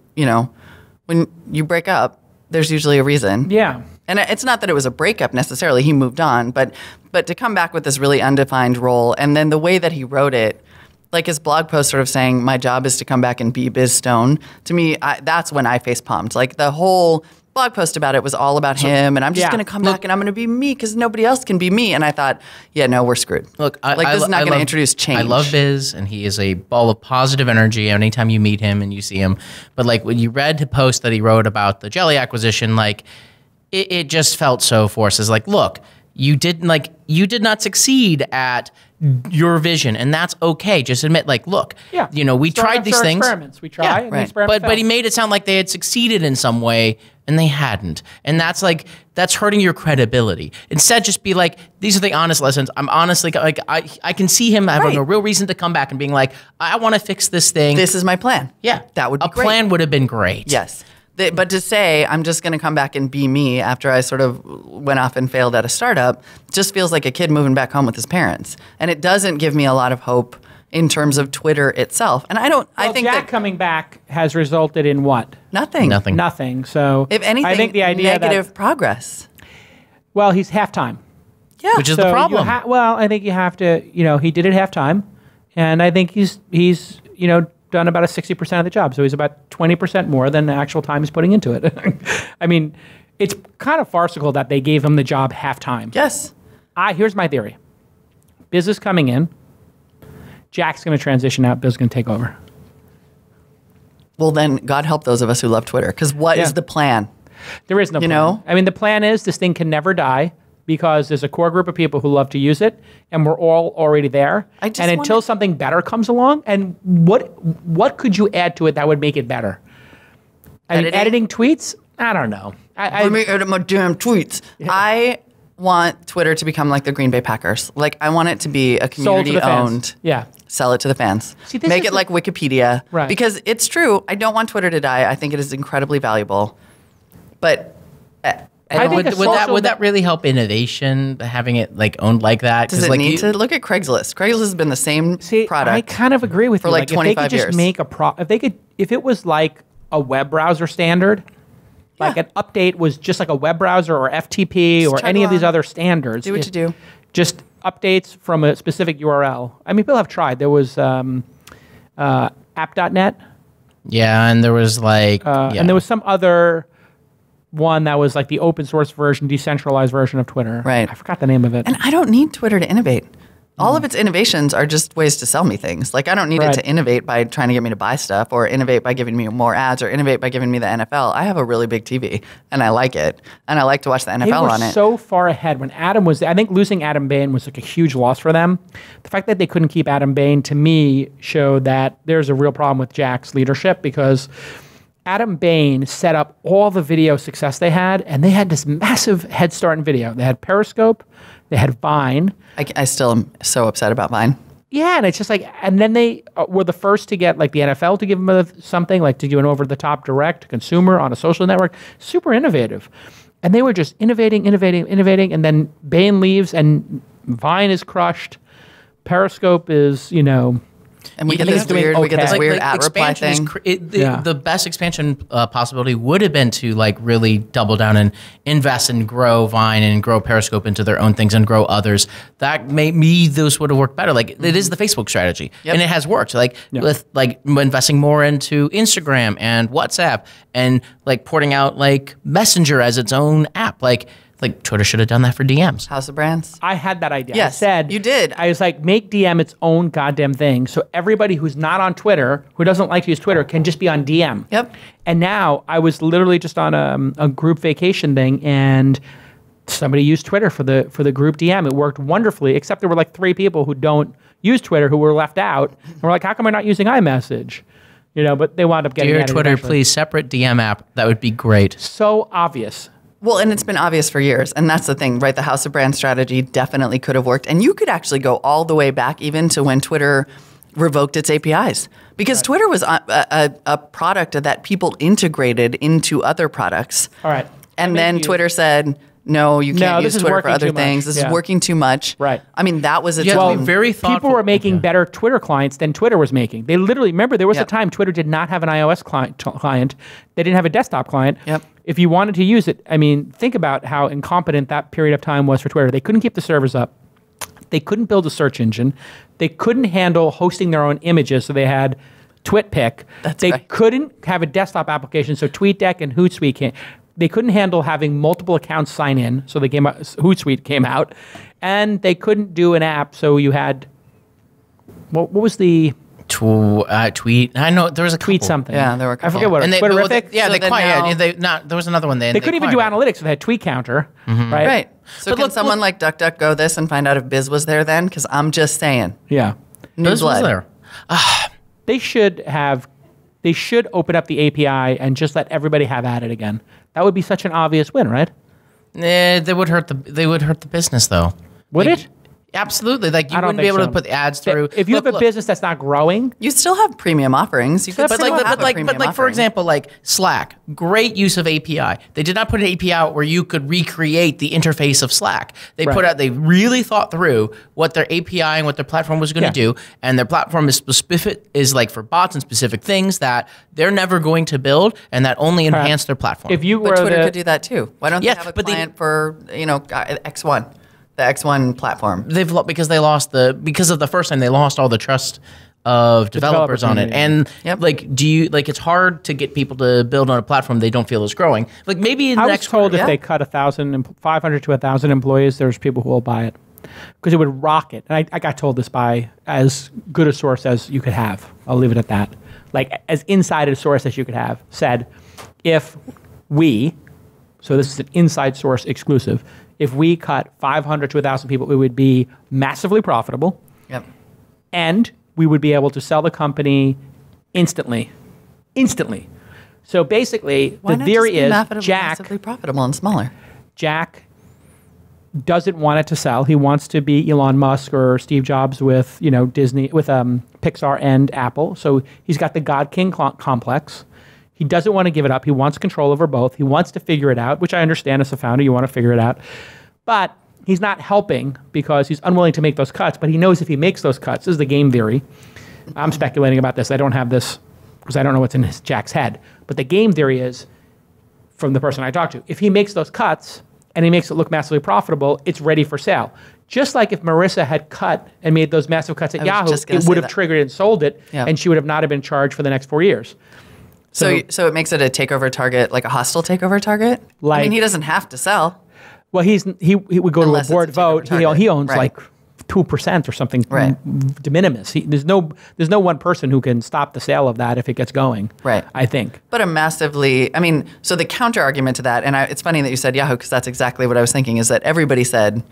break up, there's usually a reason. Yeah. And it's not that it was a breakup necessarily. He moved on, but to come back with this really undefined role, and then the way that he wrote it, like his blog post sort of saying, my job is to come back and be Biz Stone. To me, that's when I face palmed. Like the whole blog post about it was all about him, and I'm just going to come back and I'm going to be me because nobody else can be me. And I thought, yeah, no, we're screwed. Look, this is not going to introduce change. I love Biz, and he is a ball of positive energy anytime you meet him and you see him. But like when you read the post that he wrote about the Jelly acquisition, like it just felt so forced. It's like, look, you did not succeed at your vision, and that's okay. Just admit, like, look, we tried these things. Experiments. We try, and the experiment but he made it sound like they had succeeded in some way, and they hadn't. And that's hurting your credibility. Instead, just be like, these are the honest lessons. I'm honestly like, I can see him having a real reason to come back and being like, I want to fix this thing. This is my plan. Yeah, that would be great. A plan would have been great. Yes. But to say, I'm just going to come back and be me after I sort of went off and failed at a startup just feels like a kid moving back home with his parents. And it doesn't give me a lot of hope in terms of Twitter itself. And I think Jack coming back has resulted in what? Nothing. So if anything, I think the idea negative progress. Well, he's halftime. Yeah. Which is the problem. I think you have to, he did it halftime. And I think he's done about 60% of the job. So he's about 20% more than the actual time he's putting into it. I mean, it's kind of farcical that they gave him the job halftime. Yes. Here's my theory. Biz is coming in. Jack's going to transition out. Biz is going to take over. Well, then God help those of us who love Twitter. Because what is the plan? There is no plan. I mean, the plan is this thing can never die, because there's a core group of people who love to use it, and we're all already there. And until something better comes along, and what could you add to it that would make it better? Editing tweets? I don't know. Let me edit my damn tweets. Yeah. I want Twitter to become like the Green Bay Packers. Like, I want it to be a community-owned. Yeah. Sell it to the fans. Make it like Wikipedia. Right. Because it's true. I don't want Twitter to die. I think it is incredibly valuable. But would that really help innovation, having it like owned like that? Does it need to? Look at Craigslist. Craigslist has been the same product. I kind of agree with for you. Like 25 years. If it was like a web browser standard, like an update was just like a web browser or FTP or any of these other standards. Do what you do. Just updates from a specific URL. I mean, people have tried. There was app.net. Yeah, and there was and there was some other one that was like the open source version, decentralized version of Twitter. Right. I forgot the name of it. And I don't need Twitter to innovate. All of its innovations are just ways to sell me things. Like, I don't need it to innovate by trying to get me to buy stuff, or innovate by giving me more ads, or innovate by giving me the NFL. I have a really big TV, and I like it. And I like to watch the NFL on it. They were so far ahead. When Adam was I think losing Adam Bain was like a huge loss for them. The fact that they couldn't keep Adam Bain, to me, showed that there's a real problem with Jack's leadership, because Adam Bain set up all the video success they had, and they had this massive head start in video. They had Periscope, they had Vine. I still am so upset about Vine. Yeah, and it's just like, and then they were the first to get like the NFL to give them something, like to do an over-the-top direct to consumer on a social network. Super innovative. And they were just innovating, and then Bain leaves, and Vine is crushed. Periscope is, and we get this weird at reply thing. The best expansion possibility would have been to like really double down and invest and grow Vine and grow Periscope into their own things and grow others. That maybe those would have worked better. Like it is the Facebook strategy, and it has worked. Like with like investing more into Instagram and WhatsApp, and like porting out like Messenger as its own app. Like Twitter should have done that for DMs. House of Brands. I had that idea. Yes, I said, you did. I was like, make DM its own goddamn thing. So everybody who's not on Twitter, who doesn't like to use Twitter, can just be on DM. Yep. And now I was literally just on a group vacation thing, and somebody used Twitter for the group DM. It worked wonderfully, except there were like 3 people who don't use Twitter who were left out. And we're like, how come we're not using iMessage? But they wound up getting Dear Twitter, please, separate DM app. That would be great. So obvious. Well, and it's been obvious for years. And that's the thing, right? The House of Brand strategy definitely could have worked. And you could actually go all the way back even to when Twitter revoked its APIs. Because Twitter was a product that people integrated into other products. All right. And then Twitter said, no, you can't use Twitter for other things. This is working too much. Right. I mean, that was very thoughtful. People were making better Twitter clients than Twitter was making. They literally, remember, there was a time Twitter did not have an iOS client. They didn't have a desktop client. Yep. If you wanted to use it, I mean, think about how incompetent that period of time was for Twitter. They couldn't keep the servers up. They couldn't build a search engine. They couldn't handle hosting their own images, so they had TwitPic. They couldn't have a desktop application, so TweetDeck and Hootsuite came. They couldn't handle having multiple accounts sign in, so Hootsuite came out. And they couldn't do an app, so you had, what was the... Tweet. I know there was a Tweet couple. something. Yeah, there were a couple. I forget what. Twitterific. There was another one. They couldn't even do analytics. So they had Tweet Counter, right? Right. So can someone like DuckDuckGo this and find out if Biz was there then? Because I'm just saying. Yeah. Biz was there. They should open up the API and just let everybody have at it again. That would be such an obvious win, right? They would hurt the business though. Would it? Absolutely. Like you wouldn't be able to put the ads through. If you have a business that's not growing, you still have premium offerings. You could but for example, like Slack, great use of API. They did not put an API out where you could recreate the interface of Slack. They really thought through what their API and what their platform was going to do, and their platform is like for bots and specific things that they're never going to build, and that only enhance their platform. But Twitter could do that too. Why don't they have a client for X1? The X1 platform. Because of the first time they lost all the trust of developers on it. And it's hard to get people to build on a platform they don't feel is growing. Like maybe I was told if they cut 500 to 1,000 employees, there's people who will buy it because it would rocket. And I got told this by as good a source as you could have. I'll leave it at that. Like as inside a source as you could have said, if we, so this is an inside source exclusive, if we cut 500 to 1,000 people, it would be massively profitable. Yep. And we would be able to sell the company instantly. So basically, the theory is Jack... massively profitable and smaller. Jack doesn't want it to sell. He wants to be Elon Musk or Steve Jobs with Disney, with Pixar and Apple. So he's got the God King complex. He doesn't want to give it up. He wants control over both. He wants to figure it out, which I understand as a founder. You want to figure it out. But he's not helping because he's unwilling to make those cuts. But he knows if he makes those cuts, this is the game theory. I'm speculating about this. I don't have this because I don't know what's in Jack's head. But the game theory is, from the person I talked to, if he makes those cuts and he makes it look massively profitable, it's ready for sale. Just like if Marissa had cut and made those massive cuts at Yahoo, it would have triggered it and sold it, and she would have not have been charged for the next 4 years. So it makes it a takeover target, like a hostile takeover target? I mean, he doesn't have to sell. Well, he would go to a board vote. He owns like 2% or something de minimis. There's no one person who can stop the sale of that if it gets going, I think. But so the counter argument to that, and it's funny that you said Yahoo, because that's exactly what I was thinking, is that everybody said,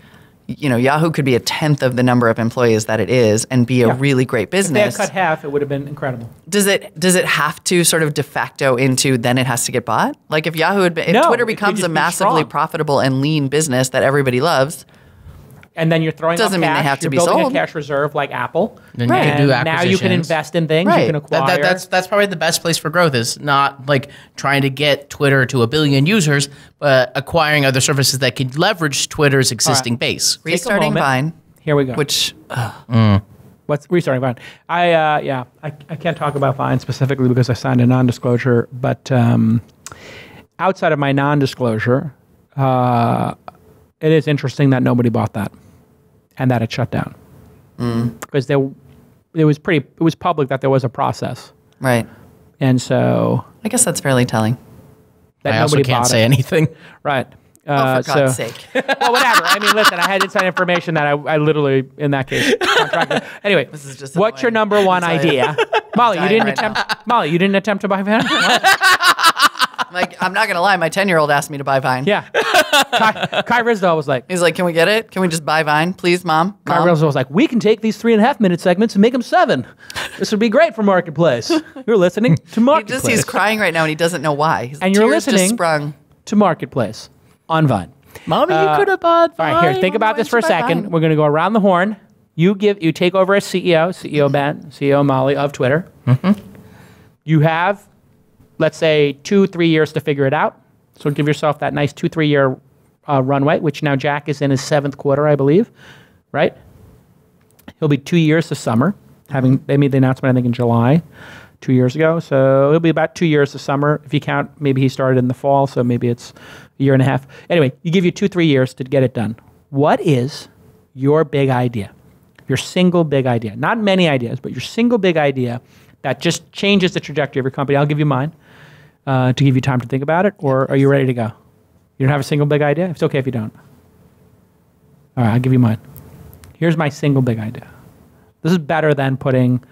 Yahoo could be a 10th of the number of employees that it is and be a really great business. If they had cut half, it would have been incredible. Does it have to sort of de facto into then it has to get bought? Like if Yahoo if Twitter becomes a massively profitable and lean business that everybody loves, and then you're throwing doesn't up mean cash, they have to you're be building sold. a cash reserve like Apple. Then you can do acquisitions. Now you can invest in things. Right. You can acquire. That's probably the best place for growth is not like trying to get Twitter to 1 billion users, but acquiring other services that could leverage Twitter's existing base. Restarting Vine. Here we go. Which What's restarting Vine? I can't talk about Vine specifically because I signed a non-disclosure, but outside of my non-disclosure, it is interesting that nobody bought that and that it shut down. Because it was public that there was a process. Right. And so I guess that's fairly telling. That I also can't say anything. Right. For God's sake. Well, whatever. I mean, listen, I had inside information that I literally, in that case, contracted. Anyway, This is just what's your annoying. number one idea? Molly, you didn't attempt to buy Vine? Like, I'm not going to lie. My 10-year-old asked me to buy Vine. Yeah. Kai Risdall was like, He's like, can we get it? Can we just buy Vine? Please, Mom? Kai Mom? Risdall was like, we can take these 3.5-minute segments and make them 7. This would be great for Marketplace. You're listening to Marketplace. He's crying right now and he doesn't know why. His And you're tears just listening sprung. to Marketplace on Vine. Mommy, you could have bought Vine. All right, here, think about this for a second. We're going to go around the horn. You take over as CEO Ben, CEO Molly of Twitter. You have, let's say, 2-3 years to figure it out. So give yourself that nice 2-3 year runway, which now Jack is in his 7th quarter, I believe, right? He'll be 2 years this summer. They made the announcement, I think, in July, 2 years ago. So it'll be about 2 years this summer. If you count, maybe he started in the fall, so maybe it's a year and a half. Anyway, you give you 2-3 years to get it done. What is your big idea? Your single big idea. Not many ideas, but your single big idea that just changes the trajectory of your company. I'll give you mine to give you time to think about it, or are you ready to go? You don't have a single big idea? It's okay if you don't. All right, I'll give you mine. Here's my single big idea. This is better than putting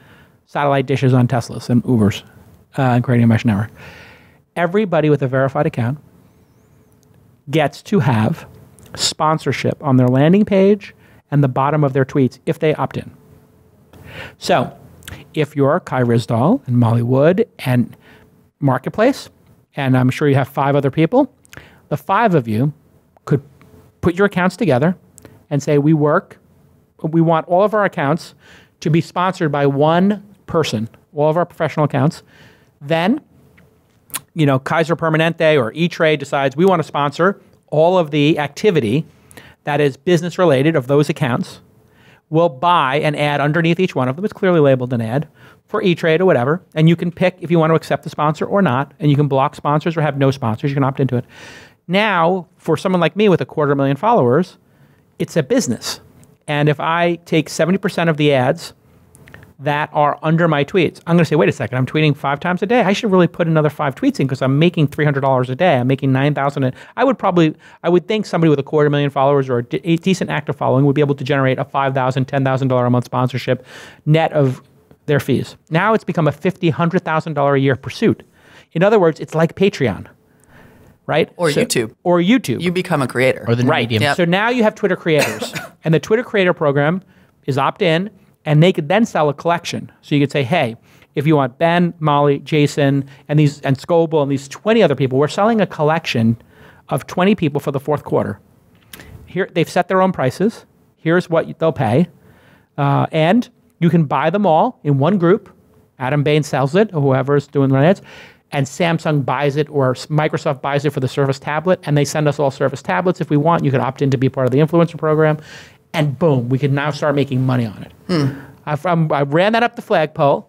satellite dishes on Teslas and Ubers and creating a mesh network. Everybody with a verified account gets to have sponsorship on their landing page and the bottom of their tweets if they opt in. So if you're Kai Risdall and Molly Wood and Marketplace, and I'm sure you have 5 other people, the 5 of you could put your accounts together and say, we want all of our accounts to be sponsored by one person, all of our professional accounts. Then, Kaiser Permanente or E-Trade decides we want to sponsor all of the activity that is business related of those accounts. We'll buy an ad underneath each one of them. It's clearly labeled an ad for E-Trade or whatever. And you can pick if you want to accept the sponsor or not. And you can block sponsors or have no sponsors. You can opt into it. Now, for someone like me with 250,000 followers, it's a business. And if I take 70% of the ads that are under my tweets, I'm going to say, wait a second, I'm tweeting 5 times a day. I should really put another 5 tweets in because I'm making $300 a day. I'm making 9,000. I would think somebody with 250,000 followers or a decent active following would be able to generate a $5,000, $10,000 a month sponsorship net of their fees. Now it's become a $50,000, $100,000 a year pursuit. In other words, it's like Patreon. Right? Or YouTube. Or YouTube. You become a creator. Or the Right. medium. Yep. So now you have Twitter creators. And the Twitter creator program is opt-in, and they could then sell a collection. So you could say, hey, if you want Ben, Molly, Jason, and Scoble, and these 20 other people, we're selling a collection of 20 people for the 4th quarter. Here, they've set their own prices. Here's what they'll pay. And you can buy them all in one group. Adam Bain sells it, or whoever's doing the ads. And Samsung buys it, or Microsoft buys it for the Surface tablet, and they send us all Surface tablets if we want. You could opt in to be part of the influencer program, and boom, we could now start making money on it. I ran that up the flagpole.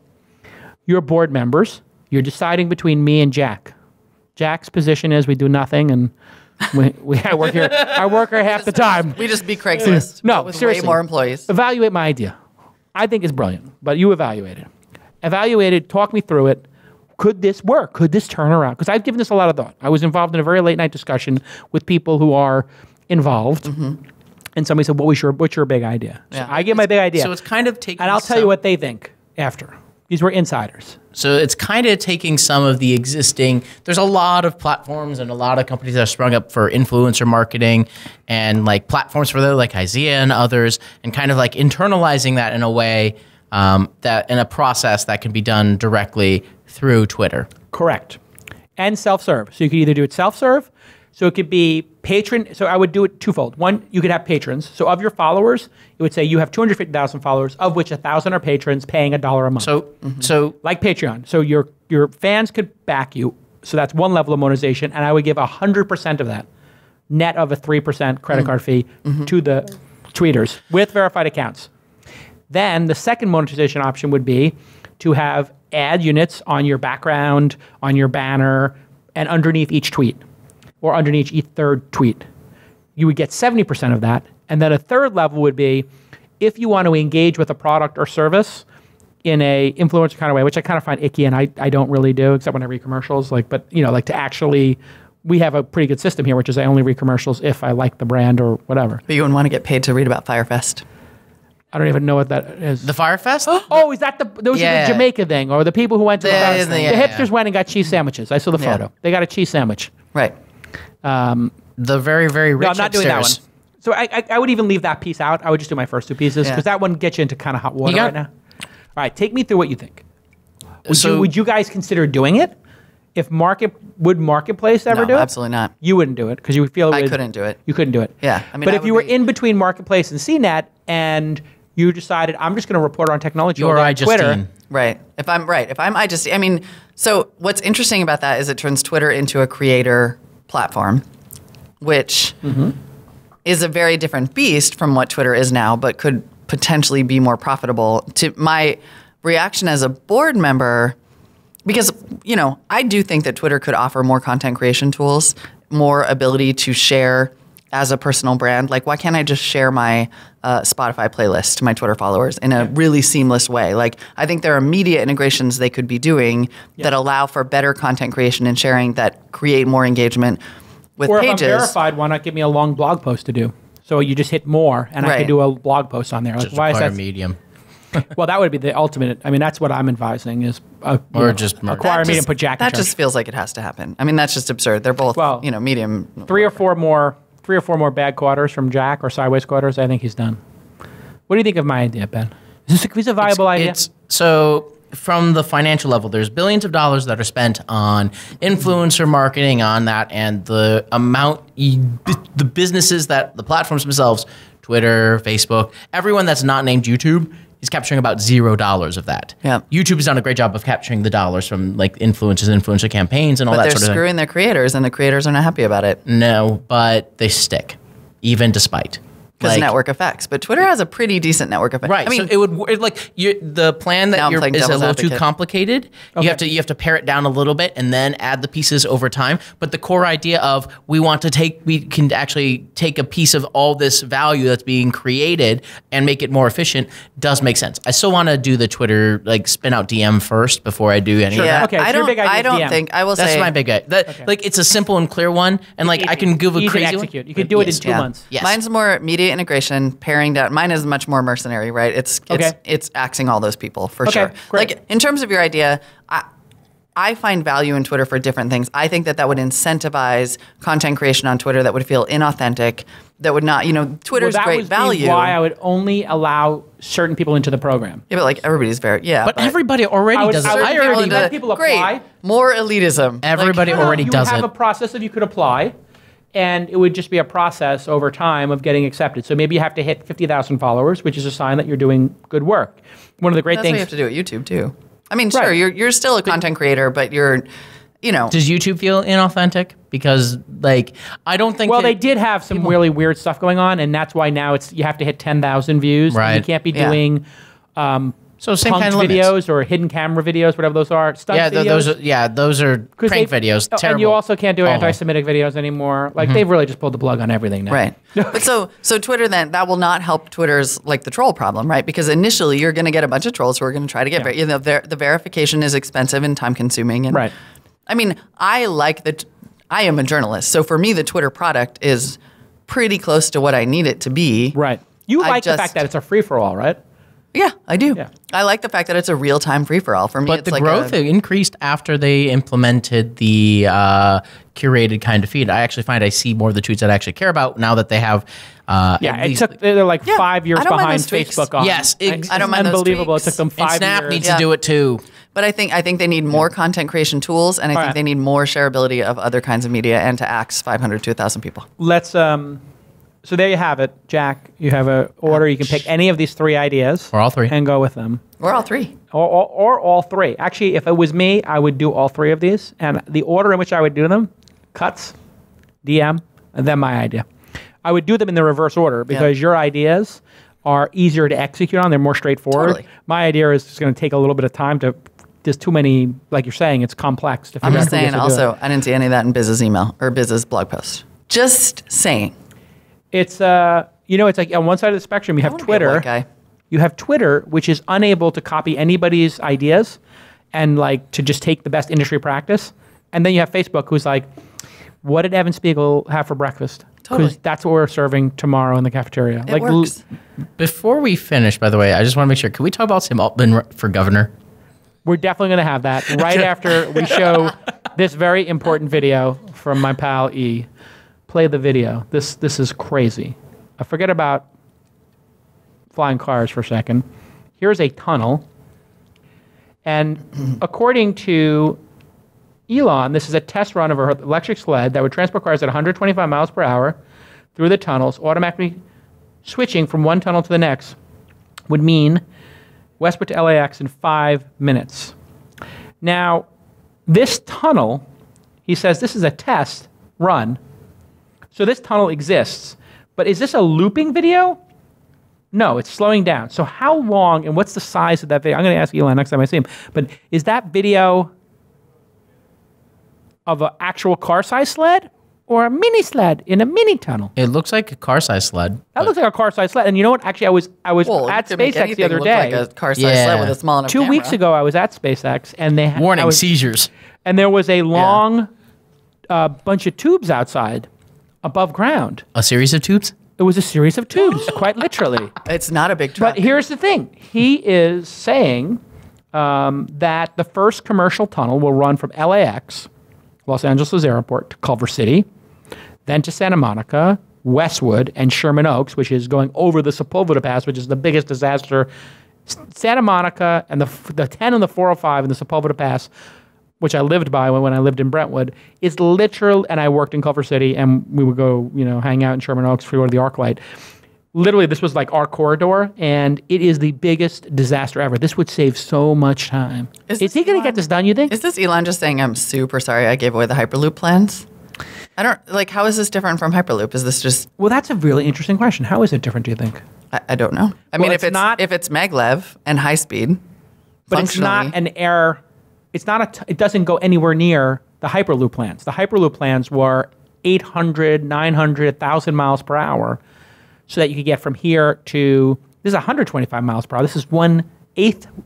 You're board members. You're deciding between me and Jack. Jack's position is we do nothing, and I work here. I work here half the time. We just beat Craigslist. No, with seriously. way more employees. Evaluate my idea. I think it's brilliant, but you evaluate it. Evaluate it. Talk me through it. Could this work? Could this turn around? Because I've given this a lot of thought. I was involved in a very late night discussion with people who are involved. And somebody said, what's your big idea? Yeah. So I give my big idea. So it's kind of taking. And I'll tell you what they think after. These were insiders. So it's kind of taking some of the existing, there's a lot of platforms and a lot of companies that have sprung up for influencer marketing and like platforms for that, like Isaiah and others, and kind of like internalizing that in a way that in a process that can be done directly through Twitter. Correct. And self-serve. So you could either do it self-serve, so it could be patron. So I would do it twofold. One, you could have patrons. So of your followers, it would say you have 250,000 followers, of which 1,000 are patrons paying $1 a month. So like Patreon. So your fans could back you. So that's one level of monetization, and I would give 100% of that, net of a 3% credit card fee, to the tweeters with verified accounts. Then the second monetization option would be to have ad units on your background, on your banner, and underneath each tweet, or underneath each third tweet. You would get 70% of that. And then a third level would be if you want to engage with a product or service in a influencer kind of way, which I kind of find icky and I don't really do, except when I read commercials. But like to actually, we have a pretty good system here, which is I only read commercials if I like the brand or whatever. But you wouldn't want to get paid to read about Firefest. I don't even know what that is. The Firefest? Oh, is that those are the Jamaica thing, or the people who went to the hipsters went and got cheese sandwiches? I saw the photo. They got a cheese sandwich. Right. The very, very rich No, I'm not doing that one. So I would even leave that piece out. I would just do my first two pieces because that one gets you into kind of hot water right now. All right, take me through what you think. Would you guys consider doing it? If Marketplace ever do it? Absolutely not. You wouldn't do it because you would feel I couldn't do it. You couldn't do it. Yeah, I mean, but if you were in between Marketplace and CNET and you decided I'm just going to report on technology on Twitter, right? If I'm I mean, so what's interesting about that is it turns Twitter into a creator platform, which is a very different beast from what Twitter is now, but could potentially be more profitable. To my reaction as a board member, because, I do think that Twitter could offer more content creation tools, more ability to share as a personal brand. Like, why can't I just share my Spotify playlist to my Twitter followers in a really seamless way? Like, I think there are media integrations they could be doing that allow for better content creation and sharing that create more engagement with pages. Or if I'm verified, why not give me a long blog post to do? So you just hit more, and I could do a blog post on there. Like, just why is that Medium? Well, that would be the ultimate. I mean, that's what I'm advising is acquire Medium, put Jack in charge. That just feels like it has to happen. I mean, that's just absurd. They're both, Medium. Three or four more bad quarters from Jack or sideways quarters. I think he's done. What do you think of my idea, Ben? Is this a viable idea? So from the financial level, there's billions of dollars that are spent on influencer marketing on that, and the amount, the businesses that the platforms themselves, Twitter, Facebook, everyone that's not named YouTube, is capturing about $0 of that. Yeah. YouTube has done a great job of capturing the dollars from like influencer campaigns and all that sort of thing. But they're screwing their creators, and the creators are not happy about it. No, but they stick, even despite. Because network effects. But Twitter has a pretty decent network effect. Right. I mean, so the plan that is a little too complicated. Okay. You have to pare it down a little bit and then add the pieces over time. But the core idea of we can actually take a piece of all this value that's being created and make it more efficient does make sense. I still want to do the Twitter spin out DM first before I do anything. Yeah. Okay. I will say that's my big idea. It's a simple and clear one, and I can give a crazy one. You can do it in 2 months. Yes. Mine's more media integration, paring down. Mine is much more mercenary, right? It's axing all those people for sure. Great. Like in terms of your idea, I find value in Twitter for different things. I think that would incentivize content creation on Twitter that would feel inauthentic, that would not, Twitter's great value. That's why I would only allow certain people into the program. Yeah, but everybody's but everybody already does it. I already let people apply. Great. More elitism. Everybody already does it. You have a process that you could apply. And it would just be a process over time of getting accepted. So maybe you have to hit 50,000 followers, which is a sign that you're doing good work. One of the great things. That's what you have to do at YouTube too. I mean, sure, you're still a content creator, but you're, Does YouTube feel inauthentic? Because I don't think. Well, they did have some really weird stuff going on, and that's why now you have to hit 10,000 views. Right. And you can't be doing. So same punked kind of videos or hidden camera videos, whatever those are. Videos. Those are prank videos. Terrible. And you also can't do anti-Semitic videos anymore. They've really just pulled the plug on everything now. Right. But so Twitter then, that will not help Twitter's the troll problem, right? Because initially you're going to get a bunch of trolls who are going to try to get the verification is expensive and time consuming. And, right. I mean, I am a journalist, so for me the Twitter product is pretty close to what I need it to be. Right. You like the fact that it's a free for all, right? Yeah, I do. Yeah. I like the fact that it's a real-time free-for-all. For me, But it's the like growth increased after they implemented the curated kind of feed. I actually find I see more of the tweets that I actually care about now that they have. They're like 5 years I don't mind behind those tweaks. Facebook on. Yes, I don't mind those unbelievable. It tweaks. took them 5 and Snap years. needs to do it too. But I think they need more content creation tools, and I think they need more shareability of other kinds of media and to axe 500 to 1,000 people. Let's so there you have it, Jack. You have an order. You can pick any of these 3 ideas, Or all 3, and go with them, Or all 3. or all 3. Actually, if it was me, I would do all 3 of these, and the order in which I would do them: cuts, DM, and then my idea. I would do them in the reverse order because your ideas are easier to execute on. They're more straightforward. Totally. My idea is just going to take a little bit of time to. There's too many, like you're saying, it's complex. To I'm just figure out who saying. gets to do it. Also, I didn't see any of that in Biz's email or Biz's blog post. Just saying. It's it's like on one side of the spectrum you have wanna be a Twitter. white guy. You have Twitter, which is unable to copy anybody's ideas and like to just take the best industry practice. And then you have Facebook, who's like, what did Evan Spiegel have for breakfast? Totally. Because that's what we're serving tomorrow in the cafeteria. It works. Before we finish, by the way, I just want to make sure. Can we talk about Tim Altman for governor? We're definitely going to have that right after we show this very important video from my pal E. Play the video. This is crazy. Forget about flying cars for a second. Here's a tunnel. And according to Elon, this is a test run of an electric sled that would transport cars at 125 miles per hour through the tunnels, automatically switching from one tunnel to the next would mean Westwood to LAX in 5 minutes. Now, this tunnel, he says this is a test run. So this tunnel exists. But is this a looping video? No, it's slowing down. So how long and what's the size of that video? I'm going to ask Elon next time I see him. But is that video of an actual car-sized sled or a mini sled in a mini tunnel? It looks like a car-sized sled. That looks like a car-sized sled. And you know what? Actually, I was Well, at you could make SpaceX the anything other look day. like a car-sized sled with a small enough 2 weeks camera. ago, I was at SpaceX, and they had Warning, seizures. and there was a long bunch of tubes outside, above ground. A series of tubes? It was a series of tubes, quite literally. It's not a big truck. But here's the thing: he is saying that the first commercial tunnel will run from LAX, Los Angeles Airport, to Culver City, then to Santa Monica, Westwood, and Sherman Oaks, which is going over the Sepulveda Pass, which is the biggest disaster. Santa Monica and the 10 and the 405 and the Sepulveda Pass, which I lived by when I lived in Brentwood, is literal, and I worked in Culver City, and we would go, hang out in Sherman Oaks before we go to the ArcLight. Literally, this was like our corridor, and it is the biggest disaster ever. This would save so much time. Is he going to get this done, you think? Is this Elon just saying, I'm super sorry I gave away the Hyperloop plans? I don't, how is this different from Hyperloop? Is this just... Well, that's a really interesting question. How is it different, do you think? I don't know. I mean, if it's maglev and high speed, but it's not an air... It's not it doesn't go anywhere near the Hyperloop plans. The Hyperloop plans were 800, 900, 1,000 miles per hour so that you could get from here to, this is 125 miles per hour. This is 1/8.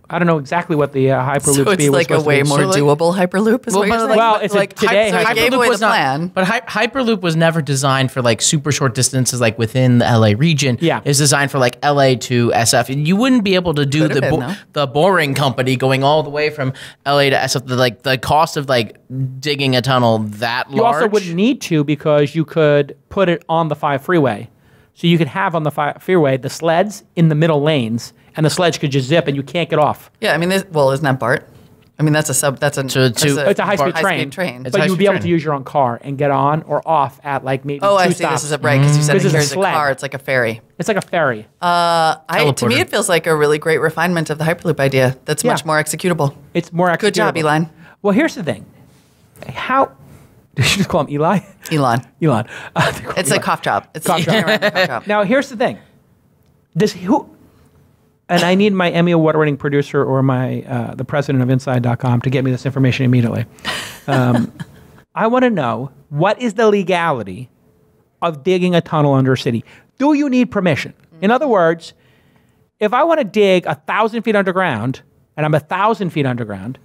I don't know exactly what the Hyperloop speed was. So it's like a way more doable Hyperloop is what you're saying? Well, it's like today. So I gave away the plan. But Hyperloop was never designed for like super short distances like within the LA region. Yeah. It's designed for like LA to SF. And you wouldn't be able to do the boring company going all the way from LA to SF. The cost of like digging a tunnel that large. You also wouldn't need to because you could put it on the 5 freeway. So you could have on the 5 freeway the sleds in the middle lanes, and the sledge could just zip, and you can't get off. Yeah, I mean, isn't that BART? I mean, it's a high-speed train. But you would be able to use your own car and get on or off at like maybe 2 stops. I see. This is right, because you said here's a car. It's like a ferry. It's like a ferry. To me, it feels like a really great refinement of the Hyperloop idea. That's much more executable. It's more executable. Good job, Elon. Well, here's the thing. Did you just call him Eli? Elon. It's like cough drop. It's cough drop. Now, here's the thing. And I need my Emmy Award-winning producer or the president of Inside.com to get me this information immediately. I want to know, what is the legality of digging a tunnel under a city? Do you need permission? In other words, if I want to dig 1,000 feet underground, and I'm 1,000 feet underground,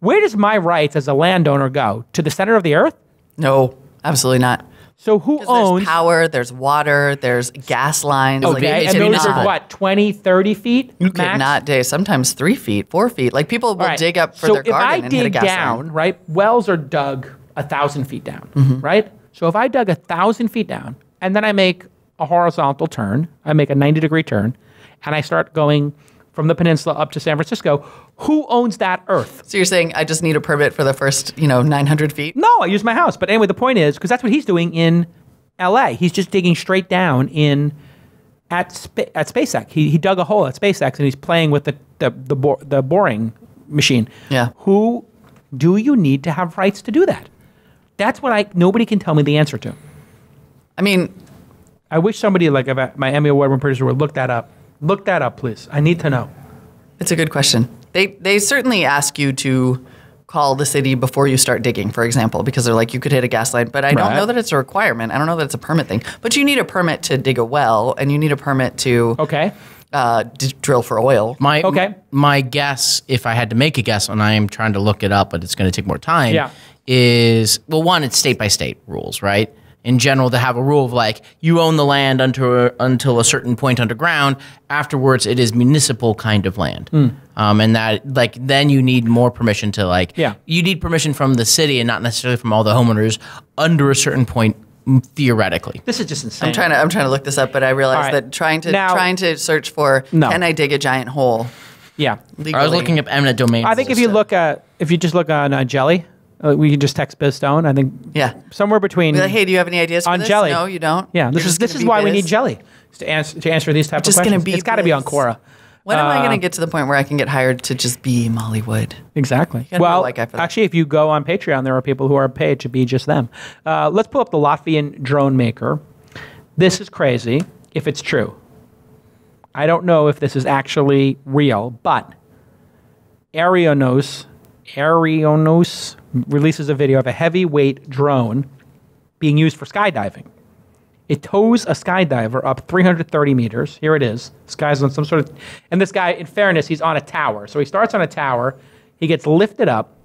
where does my rights as a landowner go? To the center of the earth? No, absolutely not. So who owns... There's power, there's water, there's gas lines. Okay, and those are what, 20, 30 feet You max? could not dig, sometimes 3 feet, 4 feet. Like people will dig up for their garden and hit a gas line. So if I dig down, right, wells are dug 1,000 feet down, right? So if I dug 1,000 feet down, and then I make a horizontal turn, I make a 90-degree turn, and I start going from the peninsula up to San Francisco, who owns that earth? So you're saying I just need a permit for the first, 900 feet? No, I use my house. But anyway, the point is, because that's what he's doing in LA. He's just digging straight down at SpaceX. He dug a hole at SpaceX, and he's playing with the boring machine. Yeah. Who do you need to have rights to do that? That's what nobody can tell me the answer to. I mean, I wish somebody like my Emmy Award-winning producer would look that up. Look that up, please. I need to know. It's a good question. They certainly ask you to call the city before you start digging, for example, because they're like, you could hit a gas line. But I don't know that it's a requirement. I don't know that it's a permit thing. But you need a permit to dig a well, and you need a permit to drill for oil. My guess, if I had to make a guess, and I am trying to look it up, but it's going to take more time, is, well, one, it's state-by-state rules, right? In general, to have a rule of like, you own the land until a certain point underground. Afterwards, it is municipal kind of land. And that, like, then you need more permission to, like, you need permission from the city and not necessarily from all the homeowners under a certain point, theoretically. This is just insane. I'm trying to look this up, but I realized that trying to search for, can I dig a giant hole? Yeah. Legally. I was looking up eminent domain. I think if you just look on Jelly, we can just text BizStone. I think somewhere between. Be like, hey, do you have any ideas for this? Jelly? No, you don't. Yeah, this is why we need Jelly to answer these type of questions. It's got to be on Quora. When am I going to get to the point where I can get hired to just be Molly Wood? Exactly. Well, actually, if you go on Patreon, there are people who are paid to be just them. Let's pull up the Latvian drone maker. This is crazy if it's true. I don't know if this is actually real, but Arionos releases a video of a heavyweight drone being used for skydiving. It tows a skydiver up 330 meters. Here it is. This guy's on some sort of... And this guy, in fairness, he's on a tower. So he starts on a tower. He gets lifted up.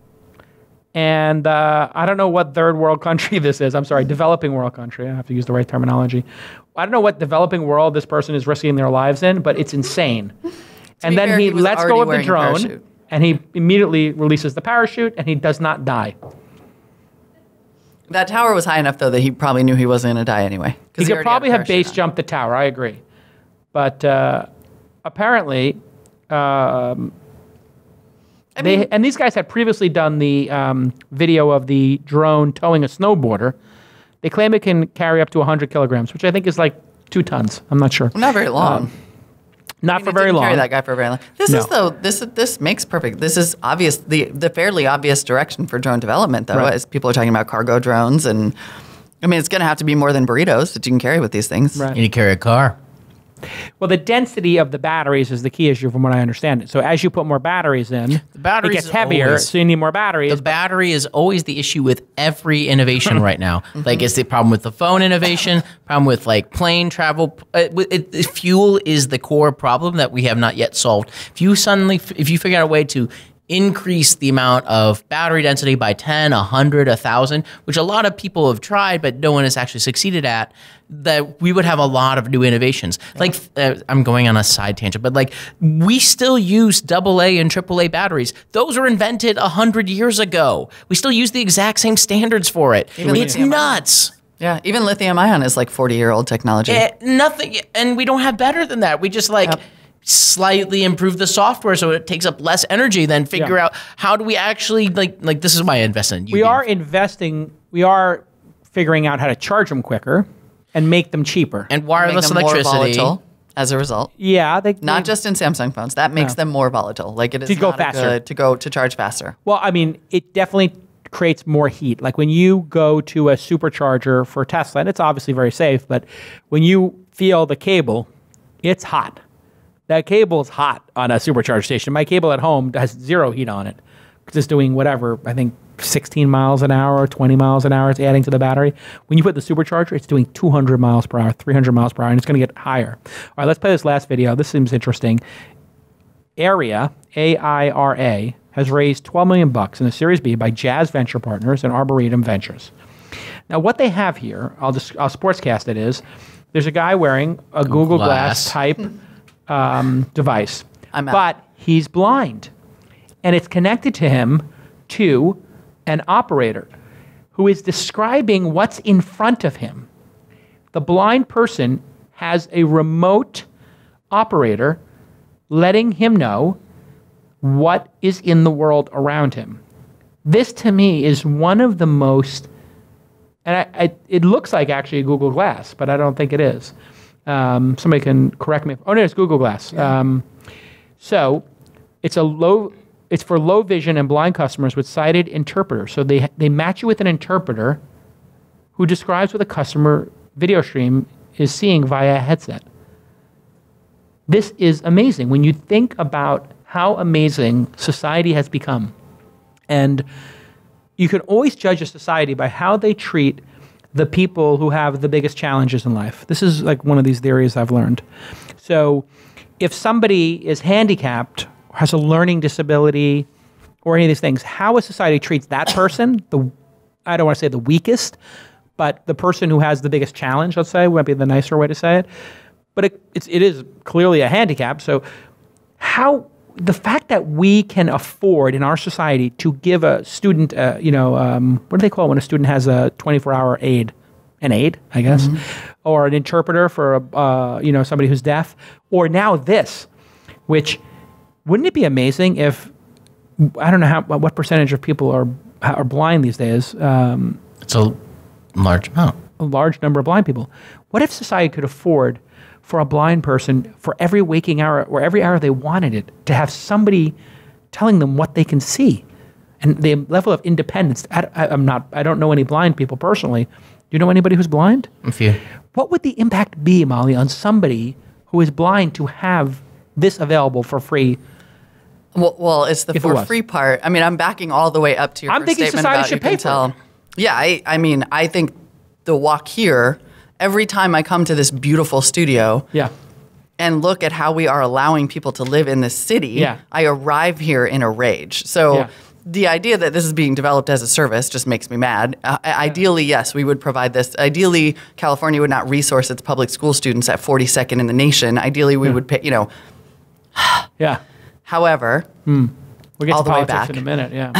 And I don't know what third world country this is. I'm sorry, developing world country. I have to use the right terminology. I don't know what developing world this person is risking their lives in, but it's insane. And then he lets go of the drone. And he immediately releases the parachute, and he does not die. That tower was high enough, though, that he probably knew he wasn't going to die anyway. He could probably have base jumped the tower, I agree. But apparently, and these guys had previously done the video of the drone towing a snowboarder. They claim it can carry up to 100 kilograms, which I think is like 2 tons. I'm not sure. Not very long. Not for very long. Carry that guy for very long. This makes perfect. This is obvious. The fairly obvious direction for drone development, though, as people are talking about cargo drones, and I mean, it's going to have to be more than burritos that you can carry with these things. Right. You need to carry a car. Well, the density of the batteries is the key issue, from what I understand it. So as you put more batteries in, it gets heavier, so you need more batteries. The battery is always the issue with every innovation right now. Like, it's the problem with the phone innovation, problem with like plane travel. Fuel is the core problem that we have not yet solved. If you figure out a way to increase the amount of battery density by 10, 100, 1,000, which a lot of people have tried, but no one has actually succeeded at, that we would have a lot of new innovations. Yeah. Like, I'm going on a side tangent, but like, we still use AA and AAA batteries. Those were invented 100 years ago. We still use the exact same standards for it. It's nuts. Yeah, even lithium ion is like 40-year-old technology. Nothing, and we don't have better than that. We just slightly improve the software so it takes up less energy, then figure out how do we actually, like this is my investment. We are figuring out how to charge them quicker and make them cheaper. And wireless electricity. More volatile as a result. Yeah. Not just in Samsung phones. That makes them more volatile. Like, it is to charge faster. Well, I mean, it definitely creates more heat. Like, when you go to a supercharger for Tesla, and it's obviously very safe, but when you feel the cable, it's hot. That cable is hot on a supercharger station. My cable at home has 0 heat on it because it's doing whatever, I think 16 miles an hour or 20 miles an hour. It's adding to the battery. When you put the supercharger, it's doing 200 miles per hour, 300 miles per hour, and it's going to get higher. All right, let's play this last video. This seems interesting. AIRA, A-I-R-A, has raised $12 million in a Series B by Jazz Venture Partners and Arboretum Ventures. Now, what they have here, I'll sportscast it is, there's a guy wearing a Google Glass type device, but he's blind. And it's connected to him to an operator who is describing what's in front of him. The blind person has a remote operator letting him know what is in the world around him. This, to me, is one of the most, and it looks like actually a Google Glass, but I don't think it is. Somebody can correct me. Oh, no, it's Google Glass. Yeah. So it's for low vision and blind customers with sighted interpreters. So they match you with an interpreter who describes what a customer video stream is seeing via a headset. This is amazing when you think about how amazing society has become. And you can always judge a society by how they treat the people who have the biggest challenges in life. This is like one of these theories I've learned. So if somebody is handicapped, has a learning disability, or any of these things, how a society treats that person, I don't want to say the weakest, but the person who has the biggest challenge, let's say, would be the nicer way to say it. But it is clearly a handicap. So the fact that we can afford in our society to give a student, what do they call it when a student has a 24-hour aid? An aid, I guess, or an interpreter for somebody who's deaf, or now this, which wouldn't it be amazing if I don't know what percentage of people are blind these days? It's a large amount. A large number of blind people. What if society could afford for a blind person for every waking hour or every hour they wanted it to have somebody telling them what they can see, and the level of independence? I don't know any blind people personally. Do you know anybody who's blind? A few. What would the impact be, Molly, on somebody who is blind to have this available for free? Well, it's the for free part. I mean, I'm backing all the way up to your first statement about you can tell. Yeah, I think the walk here, every time I come to this beautiful studio and look at how we are allowing people to live in this city, I arrive here in a rage. So the idea that this is being developed as a service just makes me mad. Ideally, yes, we would provide this. Ideally, California would not resource its public school students at 42nd in the nation. Ideally, we would pay, However, we'll get all to the way politics back in a minute. Yeah.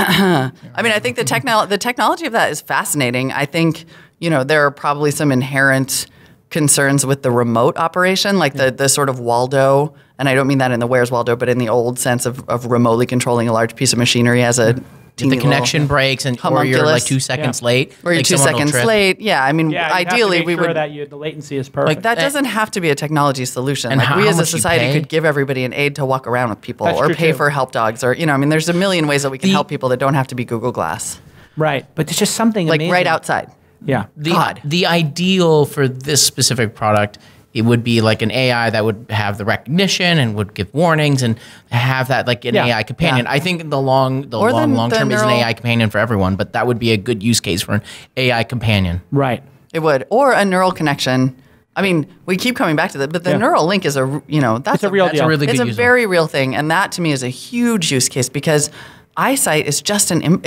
I mean, I think the technology of that is fascinating. I think there are probably some inherent concerns with the remote operation, like the sort of Waldo, and I don't mean that in the Where's Waldo, but in the old sense of remotely controlling a large piece of machinery as a if the connection breaks or you're like 2 seconds late. Or you're 2 seconds late. Yeah, I mean, ideally we would that the latency is perfect. Like that doesn't have to be a technology solution. And like we as a society could give everybody an aid to walk around with people, or pay for help dogs, or there's a million ways that we can help people that don't have to be Google Glass. Right, but it's just something like amazing. right outside. Yeah. The ideal for this specific product, it would be like an AI that would have the recognition and would give warnings and have that like an AI companion. I think the long term is an AI companion for everyone, but that would be a good use case for an AI companion. Right. It would, or a neural connection. I mean, we keep coming back to that, but the neural link is that's a real deal. It's a very real thing, and that to me is a huge use case because eyesight is just an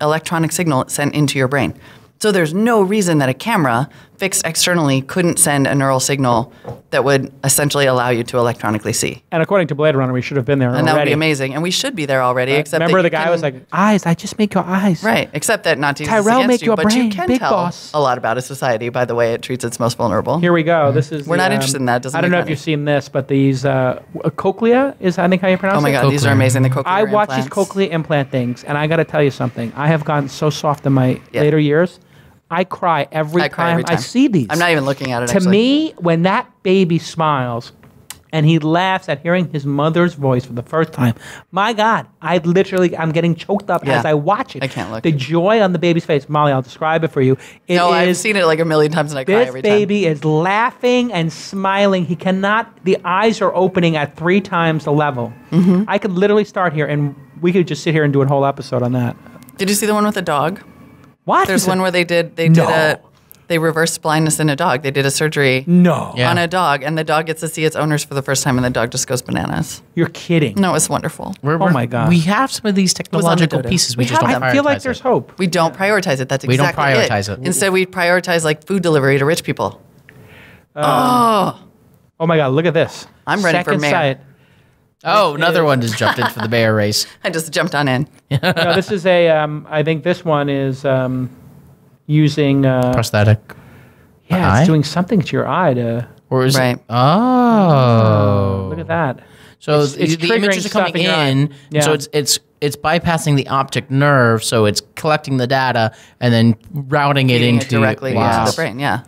electronic signal sent into your brain. So there's no reason that a camera fixed externally couldn't send a neural signal that would essentially allow you to electronically see. And according to Blade Runner, we should have been there already. And that would be amazing. And we should be there already. Except remember the guy was like, eyes, I just make your eyes. Right. Except that not to use Tyrell against make you, your but brain, you can big tell boss. a lot about a society by the way it treats its most vulnerable. Here we go. This is We're not interested in that. I don't know if you've seen this, but these cochlea is I think how you pronounce it. Oh my God, these are amazing. The cochlear I watch implants. these cochlea implant things, and I got to tell you something. I have gotten so soft in my later years. I cry every time I see these. I'm not even looking at it, To me, when that baby smiles and he laughs at hearing his mother's voice for the first time, my God, I'm getting choked up as I watch it. I can't look. The joy on the baby's face. Molly, I'll describe it for you. I've seen it like a million times and I cry every time. This baby is laughing and smiling. The eyes are opening at 3 times the level. Mm-hmm. I could literally start here and we could just sit here and do a whole episode on that. Did you see the one with the dog? What? There's one where they did They reversed blindness in a dog. They did a surgery on a dog, and the dog gets to see its owners for the first time, and the dog just goes bananas. You're kidding. No, it's wonderful. Oh my God. We have some of these technological pieces. We just don't prioritize I feel like there's hope. We don't prioritize it. That's exactly We don't prioritize it. Instead, we prioritize like food delivery to rich people. Oh my God, look at this. I'm ready for mayor. Sight. Oh, another one just jumped in for the mayor race. I just jumped on in. No, this is a, I think this one is using... prosthetic. Yeah, eye? it's doing something to your eye to... Or is Right. it? Oh. Look at that. So It's the triggering images are coming stuff in your eye. in, Yeah. so it's bypassing the optic nerve, so it's collecting the data and then routing it Feeding into it directly Wow. into the brain. Yeah.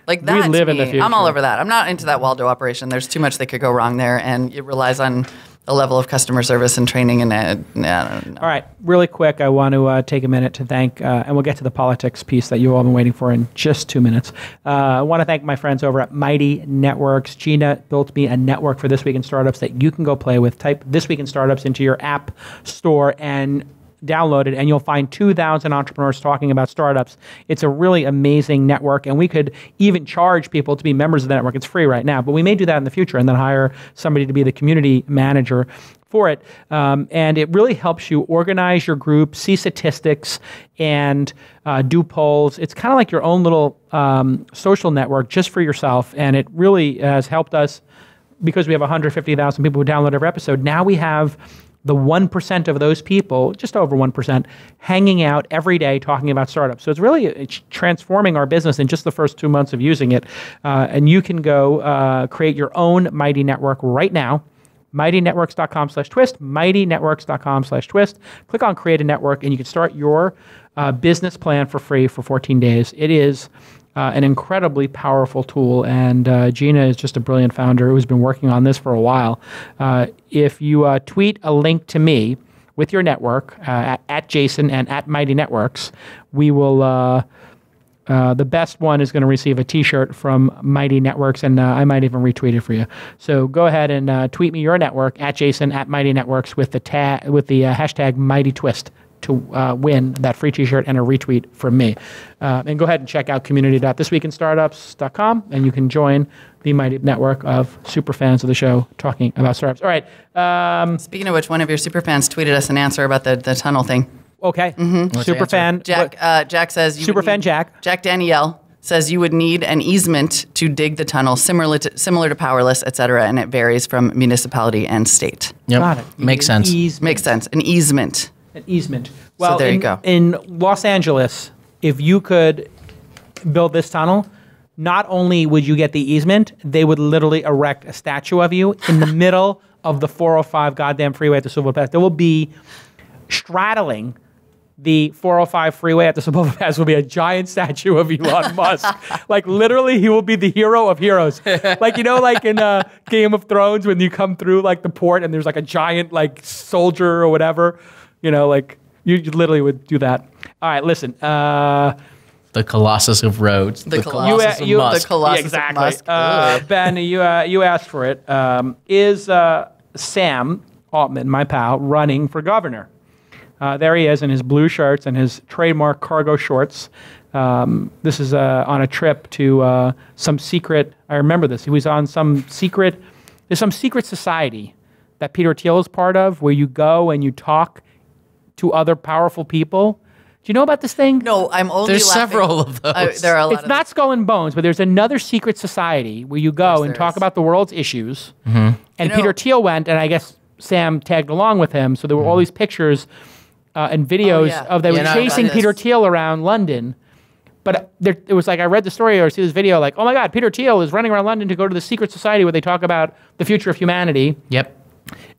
Like that, live to in the me, I'm all future. over that. I'm not into that Waldo operation. There's too much that could go wrong there, and it relies on a level of customer service and training. And I don't know. All right, really quick, I want to take a minute to thank, and we'll get to the politics piece that you've all been waiting for in just 2 minutes. I want to thank my friends over at Mighty Networks. Gina built me a network for This Week in Startups that you can go play with. Type This Week in Startups into your app store and download it, and you'll find 2,000 entrepreneurs talking about startups. It's a really amazing network, and we could even charge people to be members of the network. It's free right now, but we may do that in the future and then hire somebody to be the community manager for it. And it really helps you organize your group, see statistics, and do polls. It's kind of like your own little social network just for yourself, and it really has helped us because we have 150,000 people who download every episode. Now we have the 1% of those people, just over 1%, hanging out every day talking about startups. So it's transforming our business in just the first 2 months of using it. And you can go create your own Mighty Network right now. MightyNetworks.com/twist, MightyNetworks.com/twist. Click on Create a Network, and you can start your business plan for free for 14 days. It is an incredibly powerful tool, and Gina is just a brilliant founder who's been working on this for a while. If you tweet a link to me with your network at Jason and at Mighty Networks, we will. The best one is going to receive a T-shirt from Mighty Networks, and I might even retweet it for you. So go ahead and tweet me your network at Jason at Mighty Networks with the hashtag Mighty Twist to win that free T-shirt and a retweet from me. And go ahead and check out community.thisweekinstartups.com, and you can join the Mighty Network of super fans of the show talking about startups. All right. Speaking of which, one of your super fans tweeted us an answer about the tunnel thing. Okay. Super fan. Jack says... Jack Danielle says you would need an easement to dig the tunnel, similar to Powerless, et cetera, and it varies from municipality and state. Yep. Got it. Makes sense. Makes sense. An easement. An easement. Well, so there you go. In Los Angeles, if you could build this tunnel, not only would you get the easement, they would literally erect a statue of you in the middle of the 405 goddamn freeway at the Silver Pass. There will be straddling the 405 freeway at the Silver Pass will be a giant statue of Elon Musk. Like literally, he will be the hero of heroes. Like like in Game of Thrones when you come through like the port and there's like a giant like soldier or whatever. Like you literally would do that. All right, listen. The Colossus of Roads. The Colossus of Musk. The Colossus of Musk. Ben, you asked for it. Is Sam Altman, my pal, running for governor? There he is in his blue shirts and his trademark cargo shorts. This is on a trip to some secret. I remember this. He was on some secret. There's some secret society that Peter Thiel is part of, where you go and you talk to other powerful people. Do you know about this thing? No, I'm only There's laughing. several of those. There are a lot It's not Skull and Bones, but there's another secret society where you go and talk about the world's issues. And Peter Thiel went, and I guess Sam tagged along with him. So there were all these pictures and videos of they were chasing Peter Thiel around London. But it was like I read the story or see this video like, oh my God, Peter Thiel is running around London to go to the secret society where they talk about the future of humanity. Yep.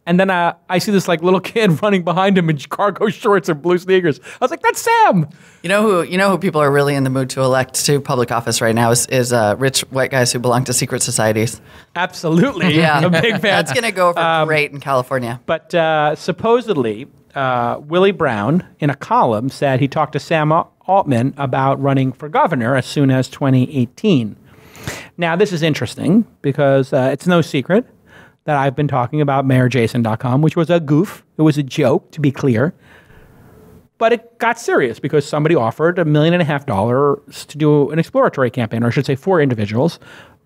And then I see this like little kid running behind him in cargo shorts and blue sneakers. I was like, that's Sam. You know who people are really in the mood to elect to public office right now is rich white guys who belong to secret societies. Absolutely. Yeah. I'm a big fan. That's going to go over great in California. But supposedly, Willie Brown, in a column, said he talked to Sam Altman about running for governor as soon as 2018. Now, this is interesting because it's no secret that I've been talking about MayorJason.com, which was a goof. It was a joke, to be clear. But it got serious because somebody offered $1.5 million to do an exploratory campaign, or I should say 4 individuals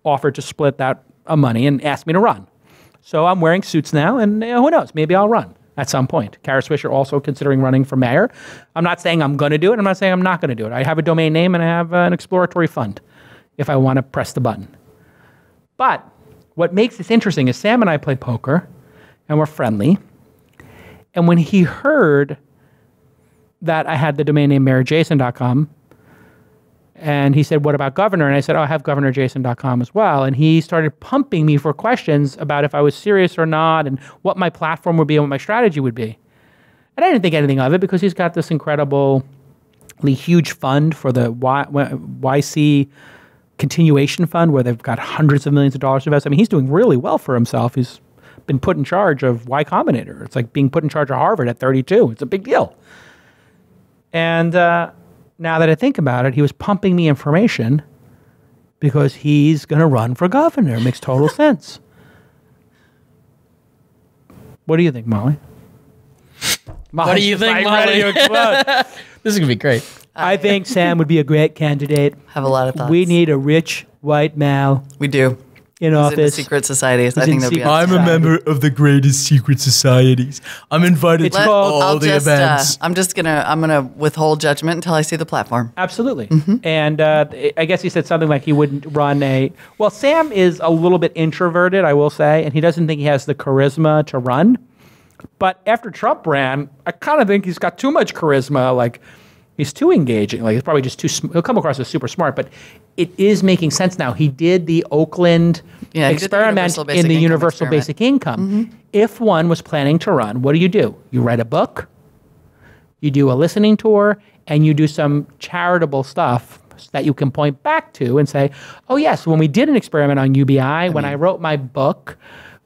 offered to split that money and asked me to run. So I'm wearing suits now, and who knows, maybe I'll run at some point. Kara Swisher also considering running for mayor. I'm not saying I'm going to do it. I'm not saying I'm not going to do it. I have a domain name and I have an exploratory fund if I want to press the button. But what makes this interesting is Sam and I play poker, and we're friendly. And when he heard that I had the domain name mayorjason.com, and he said, what about governor? And I said, I have governorjason.com as well. And he started pumping me for questions about if I was serious or not and what my platform would be and what my strategy would be. And I didn't think anything of it because he's got this incredibly huge fund for the YC continuation fund where they've got hundreds of millions of dollars invested. I mean, he's doing really well for himself. He's been put in charge of Y Combinator. It's like being put in charge of Harvard at 32. It's a big deal. And now that I think about it, he was pumping me information because he's going to run for governor. It makes total sense. What do you think, Molly? What do you think, Molly? This is going to be great. I think Sam would be a great candidate. Have a lot of thoughts. We need a rich white male. We do. In He's office. in the secret societies. I think that'd be I'm a member of the greatest secret societies. I'm invited to all the events. I'm gonna withhold judgment until I see the platform. Absolutely. And I guess he said something like he wouldn't run well, Sam is a little bit introverted, I will say, and he doesn't think he has the charisma to run. But after Trump ran, I kind of think he's got too much charisma. Like, he's too engaging. Like, he's probably just he'll come across as super smart, but it is making sense now. He did the Oakland experiment in the universal basic income. If one was planning to run, what do? You write a book, you do a listening tour, and you do some charitable stuff that you can point back to and say, oh, yes, when we did an experiment on UBI, when I wrote my book,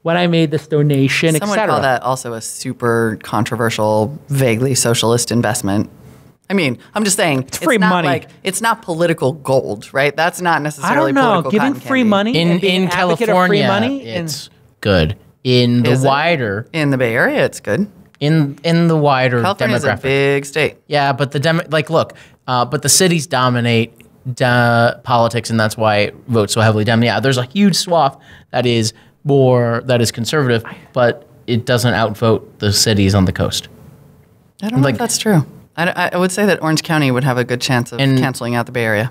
when I made this donation, et cetera. Some would call that also a super controversial, vaguely socialist investment. I mean, I'm just saying, it's free money. Like, it's not political gold, right? That's not necessarily political. I don't know. Giving free money in California, free money it's good. In the wider in the Bay Area, it's good. In the wider California's demographic, a big state. Yeah, but but the cities dominate politics, and that's why it votes so heavily Dem. Yeah, there's a huge swath that is conservative, but it doesn't outvote the cities on the coast. I don't know if that's true. I would say that Orange County would have a good chance of canceling out the Bay Area.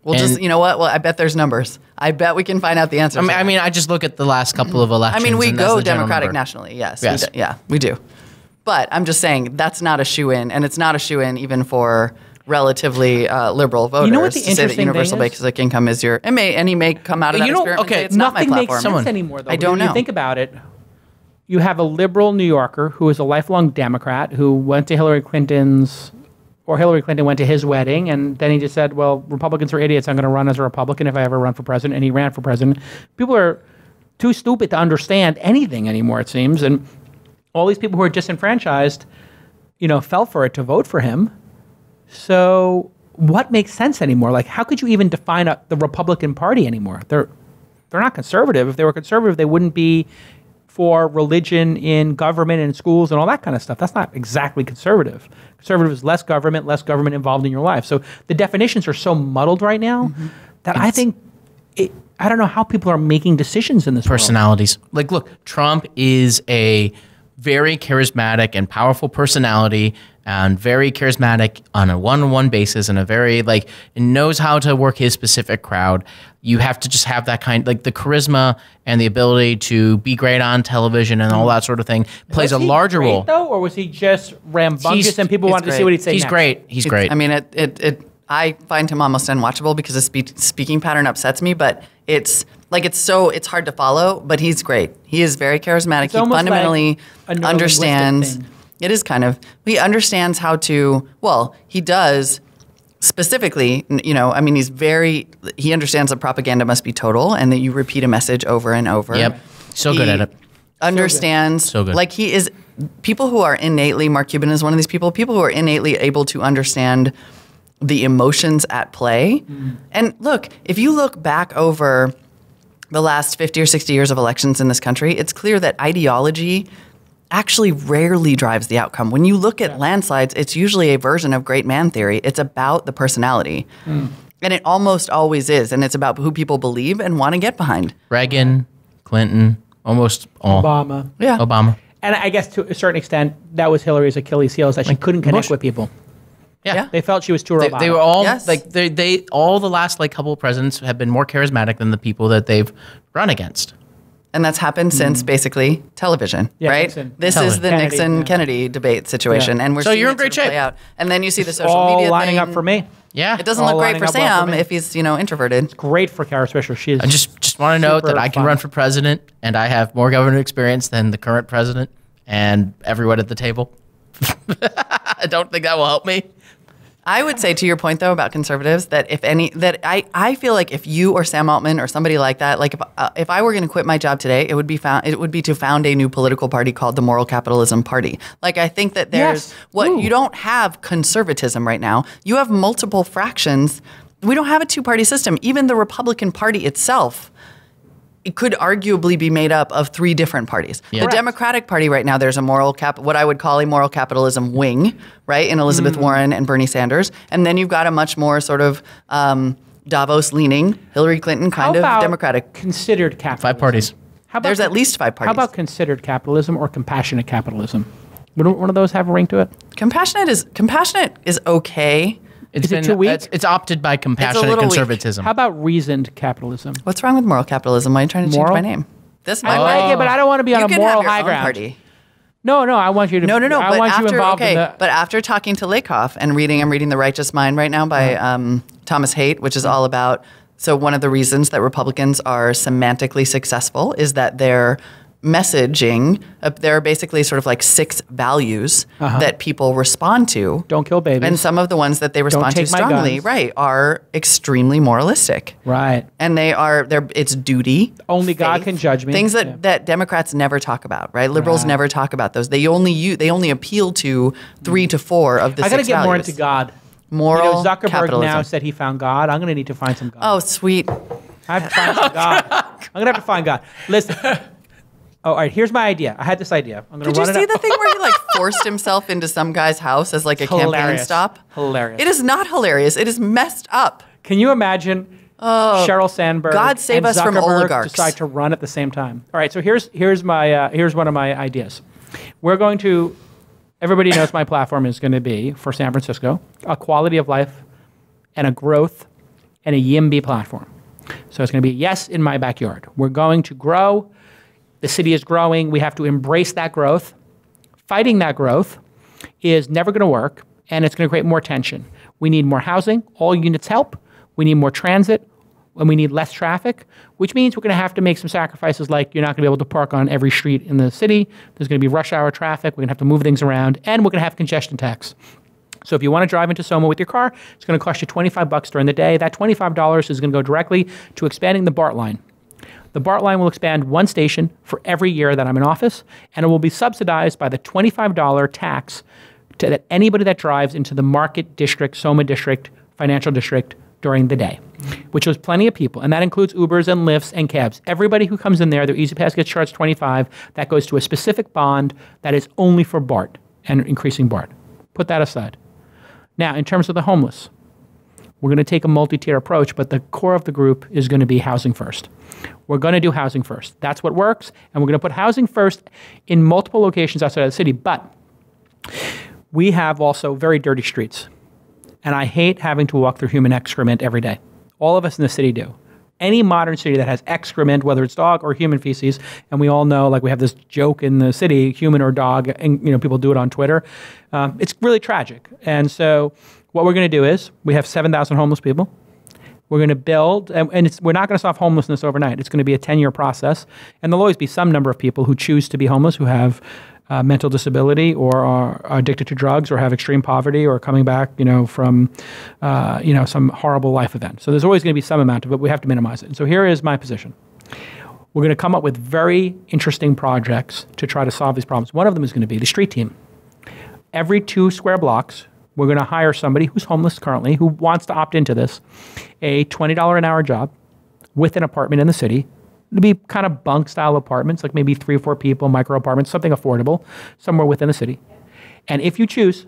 You know what? Well, I bet there's numbers. I bet we can find out the answer. I mean, I just look at the last couple of elections. I mean, we go Democratic nationally. Yes. We do. But I'm just saying that's not a shoe-in, and it's not a shoe-in even for relatively liberal voters. You know what the to say that universal basic income is your... and he may come out of that experiment and say it's not my platform. Nothing makes sense anymore, though. I don't know. When you think about it, you have a liberal New Yorker who is a lifelong Democrat who went to Hillary Clinton went to his wedding, and then he just said, well, Republicans are idiots. I'm going to run as a Republican if I ever run for president. And he ran for president. People are too stupid to understand anything anymore, it seems. And all these people who are disenfranchised, fell for it to vote for him. So what makes sense anymore? Like, how could you even define the Republican Party anymore? They're not conservative. If they were conservative, they wouldn't be for religion in government and schools and all that kind of stuff. That's not exactly conservative. Conservative is less government involved in your life. So the definitions are so muddled right now that I think, I don't know how people are making decisions in this personalities. World. Like, look, Trump is a very charismatic and powerful personality, and very charismatic on a one-on-one basis, and knows how to work his specific crowd. You have to just have that the charisma and the ability to be great on television and all that sort of thing plays a larger role. Though, or was he just rambunctious and people wanted to see what he'd say next? Great. He's great. I mean, I find him almost unwatchable because his speaking pattern upsets me, but it's hard to follow, but he's great. He is very charismatic. He fundamentally understands. It is kind of. He understands how to. Well, he does specifically. I mean, he understands that propaganda must be total, and that you repeat a message over and over. Yep, good at it. Understands. So good. Like, he is. People who are innately. Mark Cuban is one of these people. People who are innately able to understand the emotions at play. And look, if you look back over the last 50 or 60 years of elections in this country, it's clear that ideology actually rarely drives the outcome. When you look at landslides, it's usually a version of great man theory. It's about the personality. And it almost always is. And it's about who people believe and want to get behind. Reagan, Clinton, almost all. Obama. Yeah. Obama. And I guess to a certain extent, that was Hillary's Achilles heel, is that she couldn't connect with people. Yeah. They felt she was too robotic. They were all Yes. like they all the last like couple of presidents have been more charismatic than the people that they've run against. And that's happened since basically television, right? Nixon. This is the Kennedy, Nixon-Kennedy debate situation. And we're So seeing you're it in great sort of play shape. out. And then you see the It's social all media lining thing. up for me. Yeah. It doesn't All look great lining for up well for Sam me. if he's, introverted. Great for Kara Swisher. She is. I just want to note that I can fun. run for president and I have more government experience than the current president and everyone at the table. I don't think that will help me. I would say, to your point though about conservatives, that I feel like if you or Sam Altman or somebody like that, like if I were going to quit my job today, it would be to found a new political party called the Moral Capitalism Party. Like I think that there's you don't have conservatism right now. You have multiple fractions. We don't have a two-party system. Even the Republican Party itself, it could arguably be made up of three different parties. Yeah. The Correct. Democratic Party right now, there's a what I would call a moral capitalism wing, right, in Elizabeth Warren and Bernie Sanders. And then you've got a much more sort of Davos-leaning, Hillary Clinton kind of Democratic. Considered capitalism? 5 parties. How about There's at least 5 parties. How about considered capitalism or compassionate capitalism? Would one of those have a ring to it? Compassionate is okay. Is it too weak? It's opted by compassionate little weak. conservatism. How about reasoned capitalism? What's wrong with moral capitalism? Why are you trying to change Moral? my name? This I like it, but I don't want to be on you a can moral have your high own ground. party. No, I want you to. No. I But want you after involved in the. but after talking to Lakoff and I'm reading The Righteous Mind right now by Thomas Haidt, which is all about. So one of the reasons that Republicans are semantically successful is that their messaging, there are basically sort of like 6 values that people respond to. Don't kill babies. And some of the ones that they respond to take my strongly, guns. right, are extremely moralistic. Right. And it's duty. Only God faith, can judge me. Things that Democrats never talk about, right? Liberals never talk about those. They only appeal to 3 to 4 of the 6 I got to values. get more into God. Moral Zuckerberg capitalism. now said he found God. I'm going to need to find some God. Oh, sweet. I have to find some God. I'm going to have to find God. Listen. Oh, all right. Here's my idea. I had this idea. I'm going Did to you run see it the thing where he like forced himself into some guy's house as like a campaign Hilarious. stop? Hilarious. It is not hilarious. It is messed up. Can you imagine Sheryl Sandberg God save and us from Zuckerberg oligarchs. decide to run at the same time? All right. So here's one of my ideas. We're going to. Everybody knows my platform is going to be for San Francisco a quality of life and a growth and a YIMBY platform. So it's going to be yes in my backyard. We're going to grow. The city is growing. We have to embrace that growth. Fighting that growth is never going to work, and it's going to create more tension. We need more housing. All units help. We need more transit, and we need less traffic, which means we're going to have to make some sacrifices like you're not going to be able to park on every street in the city. There's going to be rush hour traffic. We're going to have to move things around, and we're going to have congestion tax. So if you want to drive into Soma with your car, it's going to cost you $25 during the day. That $25 is going to go directly to expanding the BART line. The BART line will expand 1 station for every year that I'm in office, and it will be subsidized by the $25 tax that anybody that drives into the Market District, Soma District, Financial District during the day, which was plenty of people. And that includes Ubers and Lyfts and cabs. Everybody who comes in there, their Easy Pass gets charged $25. That goes to a specific bond that is only for BART and increasing BART. Put that aside. Now, in terms of the homeless, we're going to take a multi-tier approach, but the core of the group is going to be housing first. We're going to do housing first. That's what works, and we're going to put housing first in multiple locations outside of the city, but we have also very dirty streets, and I hate having to walk through human excrement every day. All of us in the city do. Any modern city that has excrement, whether it's dog or human feces, and we all know, like we have this joke in the city, human or dog, and people do it on Twitter. It's really tragic. And so what we're going to do is we have 7,000 homeless people. We're going to build, and we're not going to solve homelessness overnight. It's going to be a 10-year process, and there'll always be some number of people who choose to be homeless, who have mental disability or are addicted to drugs or have extreme poverty or coming back, from, some horrible life event. So there's always going to be some amount of it, but we have to minimize it. And so here is my position. We're going to come up with very interesting projects to try to solve these problems. One of them is going to be the street team. Every 2 square blocks, we're going to hire somebody who's homeless currently, who wants to opt into this, a $20 an hour job with an apartment in the city, It'll be kind of bunk style apartments, like maybe 3 or 4 people, micro apartments, something affordable, somewhere within the city. And if you choose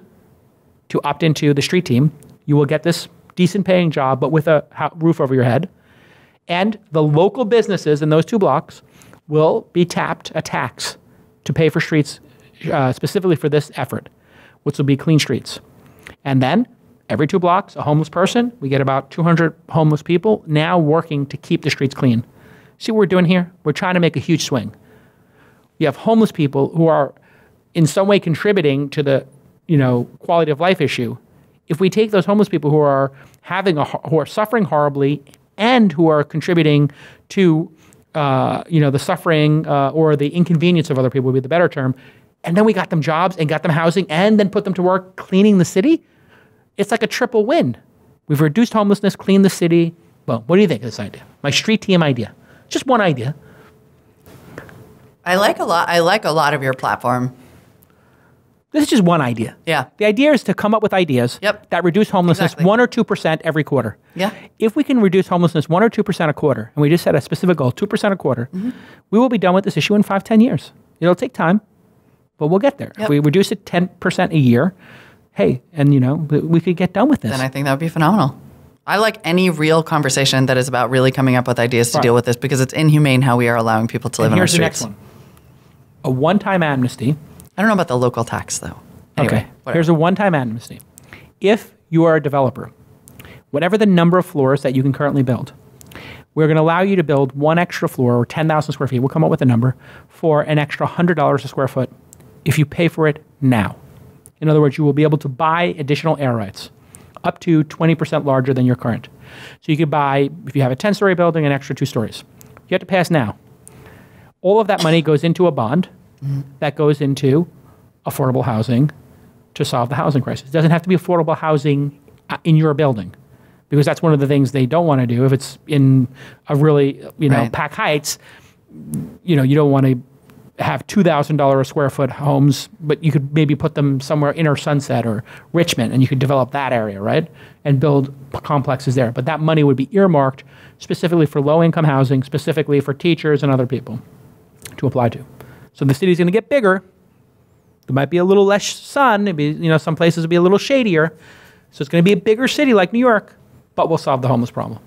to opt into the street team, you will get this decent paying job, but with a roof over your head. And the local businesses in those 2 blocks will be tapped a tax to pay for streets specifically for this effort, which will be clean streets. And then every 2 blocks, a homeless person, we get about 200 homeless people now working to keep the streets clean. See what we're doing here? We're trying to make a huge swing. You have homeless people who are in some way contributing to the, quality of life issue. If we take those homeless people who are who are suffering horribly and who are contributing to, the suffering or the inconvenience of other people would be the better term, and then we got them jobs and got them housing and then put them to work cleaning the city, it's like a triple win. We've reduced homelessness, cleaned the city. Well, what do you think of this idea? My street team idea. Just one idea. I like a lot of your platform. This is just one idea. Yeah. The idea is to come up with ideas that reduce homelessness 1 or 2% every quarter. Yeah. If we can reduce homelessness 1 or 2% a quarter, and we just set a specific goal, 2% a quarter, we will be done with this issue in 5-10 years. It'll take time, but we'll get there. If we reduce it 10% a year, hey, and we could get done with this. Then I think that would be phenomenal. I like any real conversation that is about really coming up with ideas to deal with this, because it's inhumane how we are allowing people to live in our streets. Here's the next one. A one-time amnesty. I don't know about the local tax, though. Anyway, okay, here's a one-time amnesty. If you are a developer, whatever the number of floors that you can currently build, we're going to allow you to build 1 extra floor or 10,000 square feet. We'll come up with a number for an extra $100 a square foot if you pay for it now. In other words, you will be able to buy additional air rights up to 20% larger than your current. So you could buy, if you have a 10-story building, an extra 2 stories. You have to pass now. All of that money goes into a bond that goes into affordable housing to solve the housing crisis. It doesn't have to be affordable housing in your building, because that's one of the things they don't want to do. If it's in a really, Pack Heights, you don't want to have $2,000 a square foot homes, but you could maybe put them somewhere inner Sunset or Richmond, and you could develop that area, right? And build complexes there. But that money would be earmarked specifically for low-income housing, specifically for teachers and other people to apply to. So the city's going to get bigger. There might be a little less sun. Maybe, some places will be a little shadier. So it's going to be a bigger city like New York, but we'll solve the homeless problem.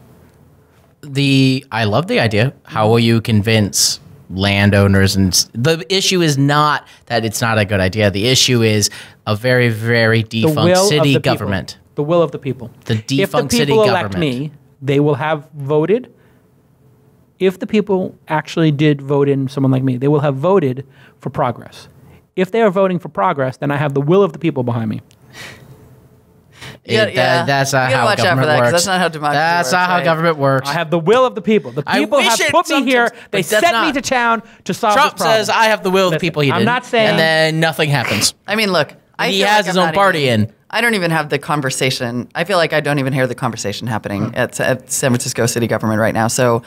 I love the idea. How will you convince landowners? And the issue is not that it's not a good idea. The issue is a very, very defunct city government. The will of the people. The defunct city government. If the people elect me, they will have voted. If the people actually did vote in someone like me, they will have voted for progress. If they are voting for progress, then I have the will of the people behind me. That's not how government works. That's not how democracy works. That's not how government works. I have the will of the people. The people have put me here. They sent me to town to solve this problem. Trump says, I have the will of the people. He didn't. I'm not saying. And then nothing happens. I mean, look. He has his own party in. I don't even have the conversation. I feel like I don't even hear the conversation happening at San Francisco city government right now. So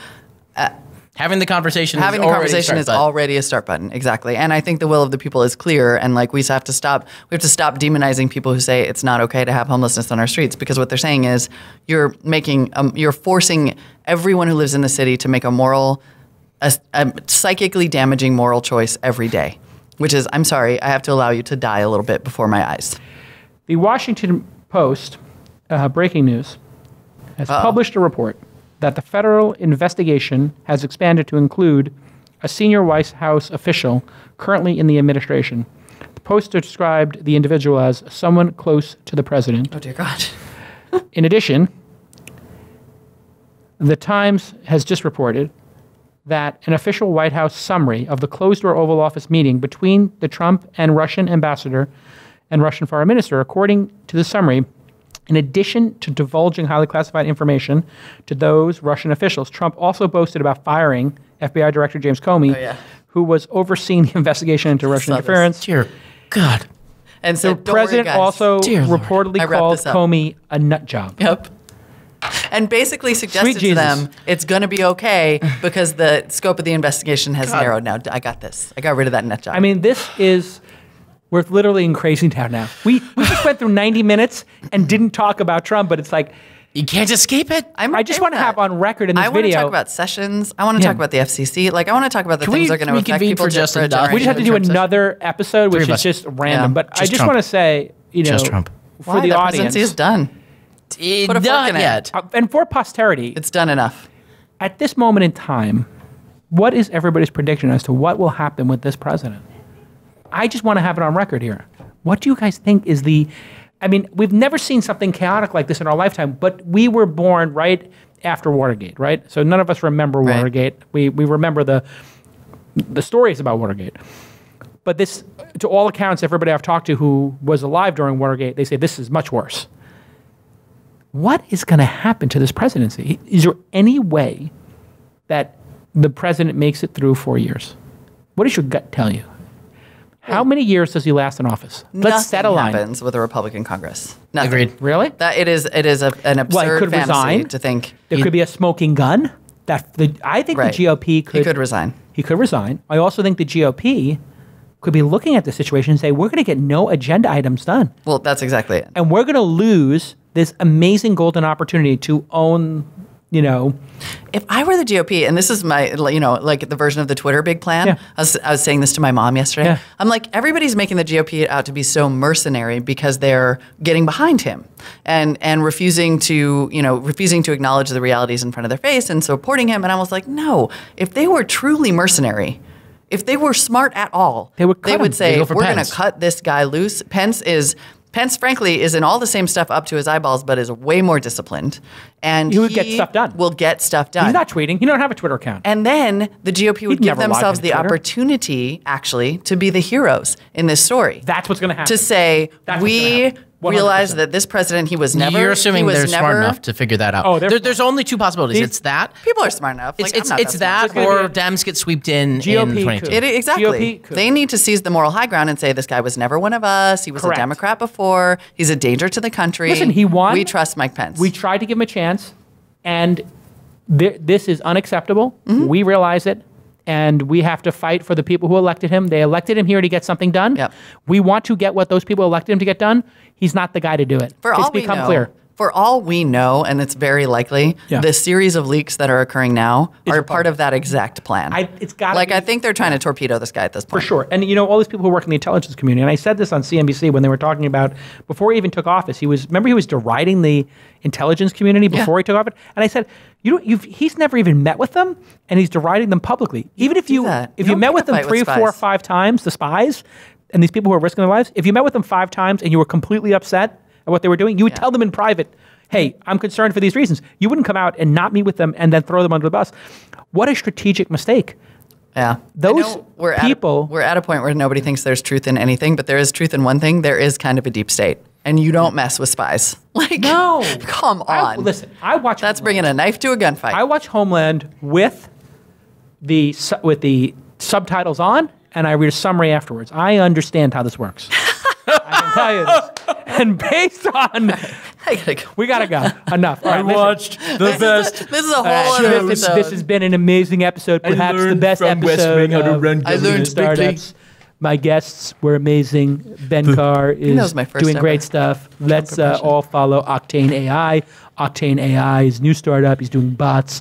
having the conversation is already a start button. Exactly. And I think the will of the people is clear. And like we have to stop demonizing people who say it's not okay to have homelessness on our streets, because what they're saying is you're forcing everyone who lives in the city to make a psychically damaging moral choice every day, which is, I'm sorry, I have to allow you to die a little bit before my eyes. The Washington Post, breaking news, has published a report that the federal investigation has expanded to include a senior White House official currently in the administration. The Post described the individual as someone close to the president. Oh, dear God. In addition, The Times has just reported that an official White House summary of the closed-door Oval Office meeting between the Trump and Russian ambassador and Russian foreign minister, according to the summary, in addition to divulging highly classified information to those Russian officials, Trump also boasted about firing FBI Director James Comey, who was overseeing the investigation into Russian interference. Dear God. And so the president also reportedly called Comey a nut job. Yep. And basically suggested to them it's going to be okay because the scope of the investigation has narrowed now. I got this. I got rid of that nut job. I mean, we're literally in crazy town now. We just went through 90 minutes and didn't talk about Trump, but it's like You can't escape it. I just want to have on record in this video. I want to talk about Sessions. I want to talk about the FCC. Like, I want to talk about the things that are going to affect people just for a generation. We just have to do another episode, which is just random. But I just want to say, just Trump. For the audience. The presidency is done. Put a fork in it. And for posterity. It's done enough. At this moment in time, what is everybody's prediction as to what will happen with this president? I just want to have it on record here. What do you guys think is the... I mean, we've never seen something chaotic like this in our lifetime, but we were born right after Watergate, right? So none of us remember Watergate. We remember the stories about Watergate. But this, to all accounts, everybody I've talked to who was alive during Watergate, they say this is much worse. What is going to happen to this presidency? Is there any way that the president makes it through 4 years? What does your gut tell you? How many years does he last in office? Let's set a line. Nothing happens with a Republican Congress. Nothing. Agreed. Really? That it is an absurd fantasy to think. There could be a smoking gun. I think the GOP could... He could resign. He could resign. I also think the GOP could be looking at the situation and say, we're going to get no agenda items done. Well, that's exactly it. And we're going to lose this amazing golden opportunity to own... If I were the GOP, and this is my, like the version of the Twitter big plan, I was saying this to my mom yesterday. Yeah. I'm like, everybody's making the GOP out to be so mercenary because they're getting behind him and refusing to acknowledge the realities in front of their face and supporting him. And I was like, no, if they were truly mercenary, if they were smart at all, they would say, we're going to cut this guy loose. Pence, frankly, is in all the same stuff up to his eyeballs, but is way more disciplined. And he would get stuff done. Will get stuff done. He's not tweeting. He don't have a Twitter account. And then the GOP would give themselves the opportunity, actually, to be the heroes in this story. That's what's going to happen. To say, we realize that this president, he was never... You're assuming they're smart enough to figure that out. Oh, there's only two possibilities. It's that. People are smart enough. It's that or Dems get swept in GOP 22. Exactly. They need to seize the moral high ground and say, this guy was never one of us. He was a Democrat before. He's a danger to the country. Listen, he won. We trust Mike Pence. We tried to give him a chance, and this is unacceptable. Mm-hmm. We realize it. And we have to fight for the people who elected him. They elected him here to get something done. Yep. We want to get what those people elected him to get done. He's not the guy to do it. It's become clear. For all we know, and it's very likely, the series of leaks that are occurring now are part of that exact plan. I think they're trying to torpedo this guy at this point. For sure. And all these people who work in the intelligence community, and I said this on CNBC when they were talking about, before he even took office, he was deriding the intelligence community before he took office. And I said, he's never even met with them, and he's deriding them publicly. Even if you met with them 3, 4, or 5 times, the spies, and these people who are risking their lives, if you met with them 5 times and you were completely upset at what they were doing, you would tell them in private, hey, I'm concerned for these reasons. You wouldn't come out and not meet with them and then throw them under the bus. What a strategic mistake. Yeah. Those people... We're at a point where nobody thinks there's truth in anything, but there is truth in one thing. There is kind of a deep state. And you don't mess with spies. No. Come on. Listen, I watch... That's bringing a knife to a gunfight. I watch Homeland with the subtitles on, and I read a summary afterwards. I understand how this works. I can tell you this. And based on... We gotta go. Enough. I watched the best. This is a whole other episode. This has been an amazing episode. Perhaps the best episode I learned startups. My guests were amazing. Ben Carr is doing great stuff. Let's all follow Octane AI. Octane AI is a new startup. He's doing bots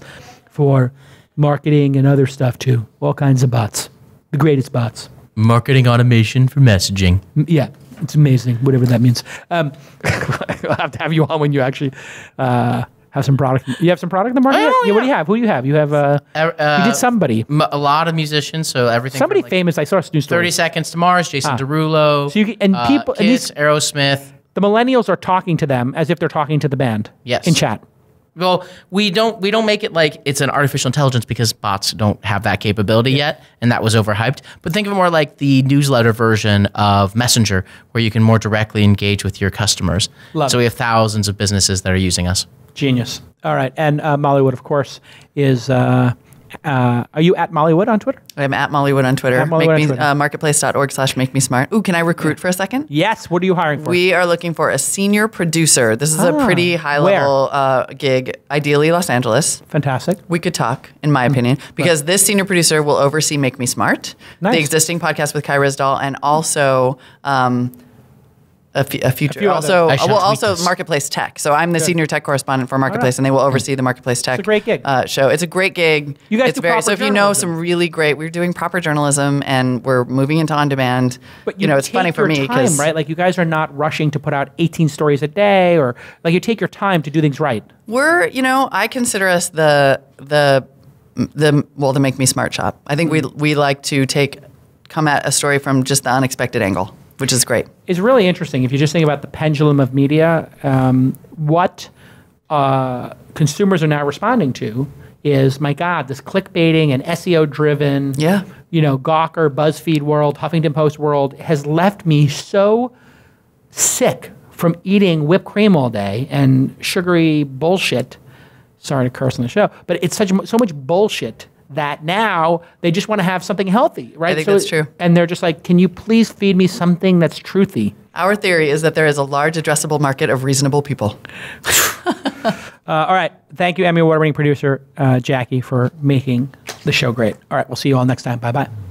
for marketing and other stuff too. All kinds of bots. The greatest bots. Marketing automation for messaging. Yeah. It's amazing, whatever that means. I'll have to have you on when you actually have some product. You have some product in the market? Yeah. What do you have? Who do you have? You have, you did somebody. A lot of musicians, so everything. Somebody famous, I saw a news story. 30 Seconds to Mars, Jason Derulo, so people, Kiss, Aerosmith. The millennials are talking to them as if they're talking to the band. Yes. In chat. Well, we don't make it like it's an artificial intelligence because bots don't have that capability yet, and that was overhyped. But think of it more like the newsletter version of Messenger, where you can more directly engage with your customers. So we have thousands of businesses that are using us. Genius. All right, and Mollywood, of course, is. Are you at Mollywood on Twitter? I'm at Mollywood on Twitter. Marketplace.org/make-me-smart. Ooh, can I recruit for a second? Yes. What are you hiring for? We are looking for a senior producer. This is a pretty high-level gig, ideally Los Angeles. Fantastic. We could talk, in my opinion, because this senior producer will oversee Make Me Smart, the existing podcast with Kai Rizdal, and also a future. Also, Marketplace Tech. So I'm the senior tech correspondent for Marketplace, and they will oversee the Marketplace Tech. It's a great gig. Show. It's a great gig. You guys do proper so if you know some really great, we're doing proper journalism, and we're moving into on demand. But it's funny for me because right, like you guys are not rushing to put out 18 stories a day, or like you take your time to do things right. We're, I consider us the Make Me Smart shop. I think we like to come at a story from just the unexpected angle, which is great. It's really interesting. If you just think about the pendulum of media, what consumers are now responding to is, my God, this clickbaiting and SEO-driven, Gawker, BuzzFeed world, Huffington Post world has left me so sick from eating whipped cream all day and sugary bullshit. Sorry to curse on the show, but it's so much bullshit that now they just want to have something healthy, right? I think that's true. And they're just like, can you please feed me something that's truthy? Our theory is that there is a large addressable market of reasonable people. All right. Thank you, Emmy Award-winning producer Jackie, for making the show great. All right. We'll see you all next time. Bye-bye.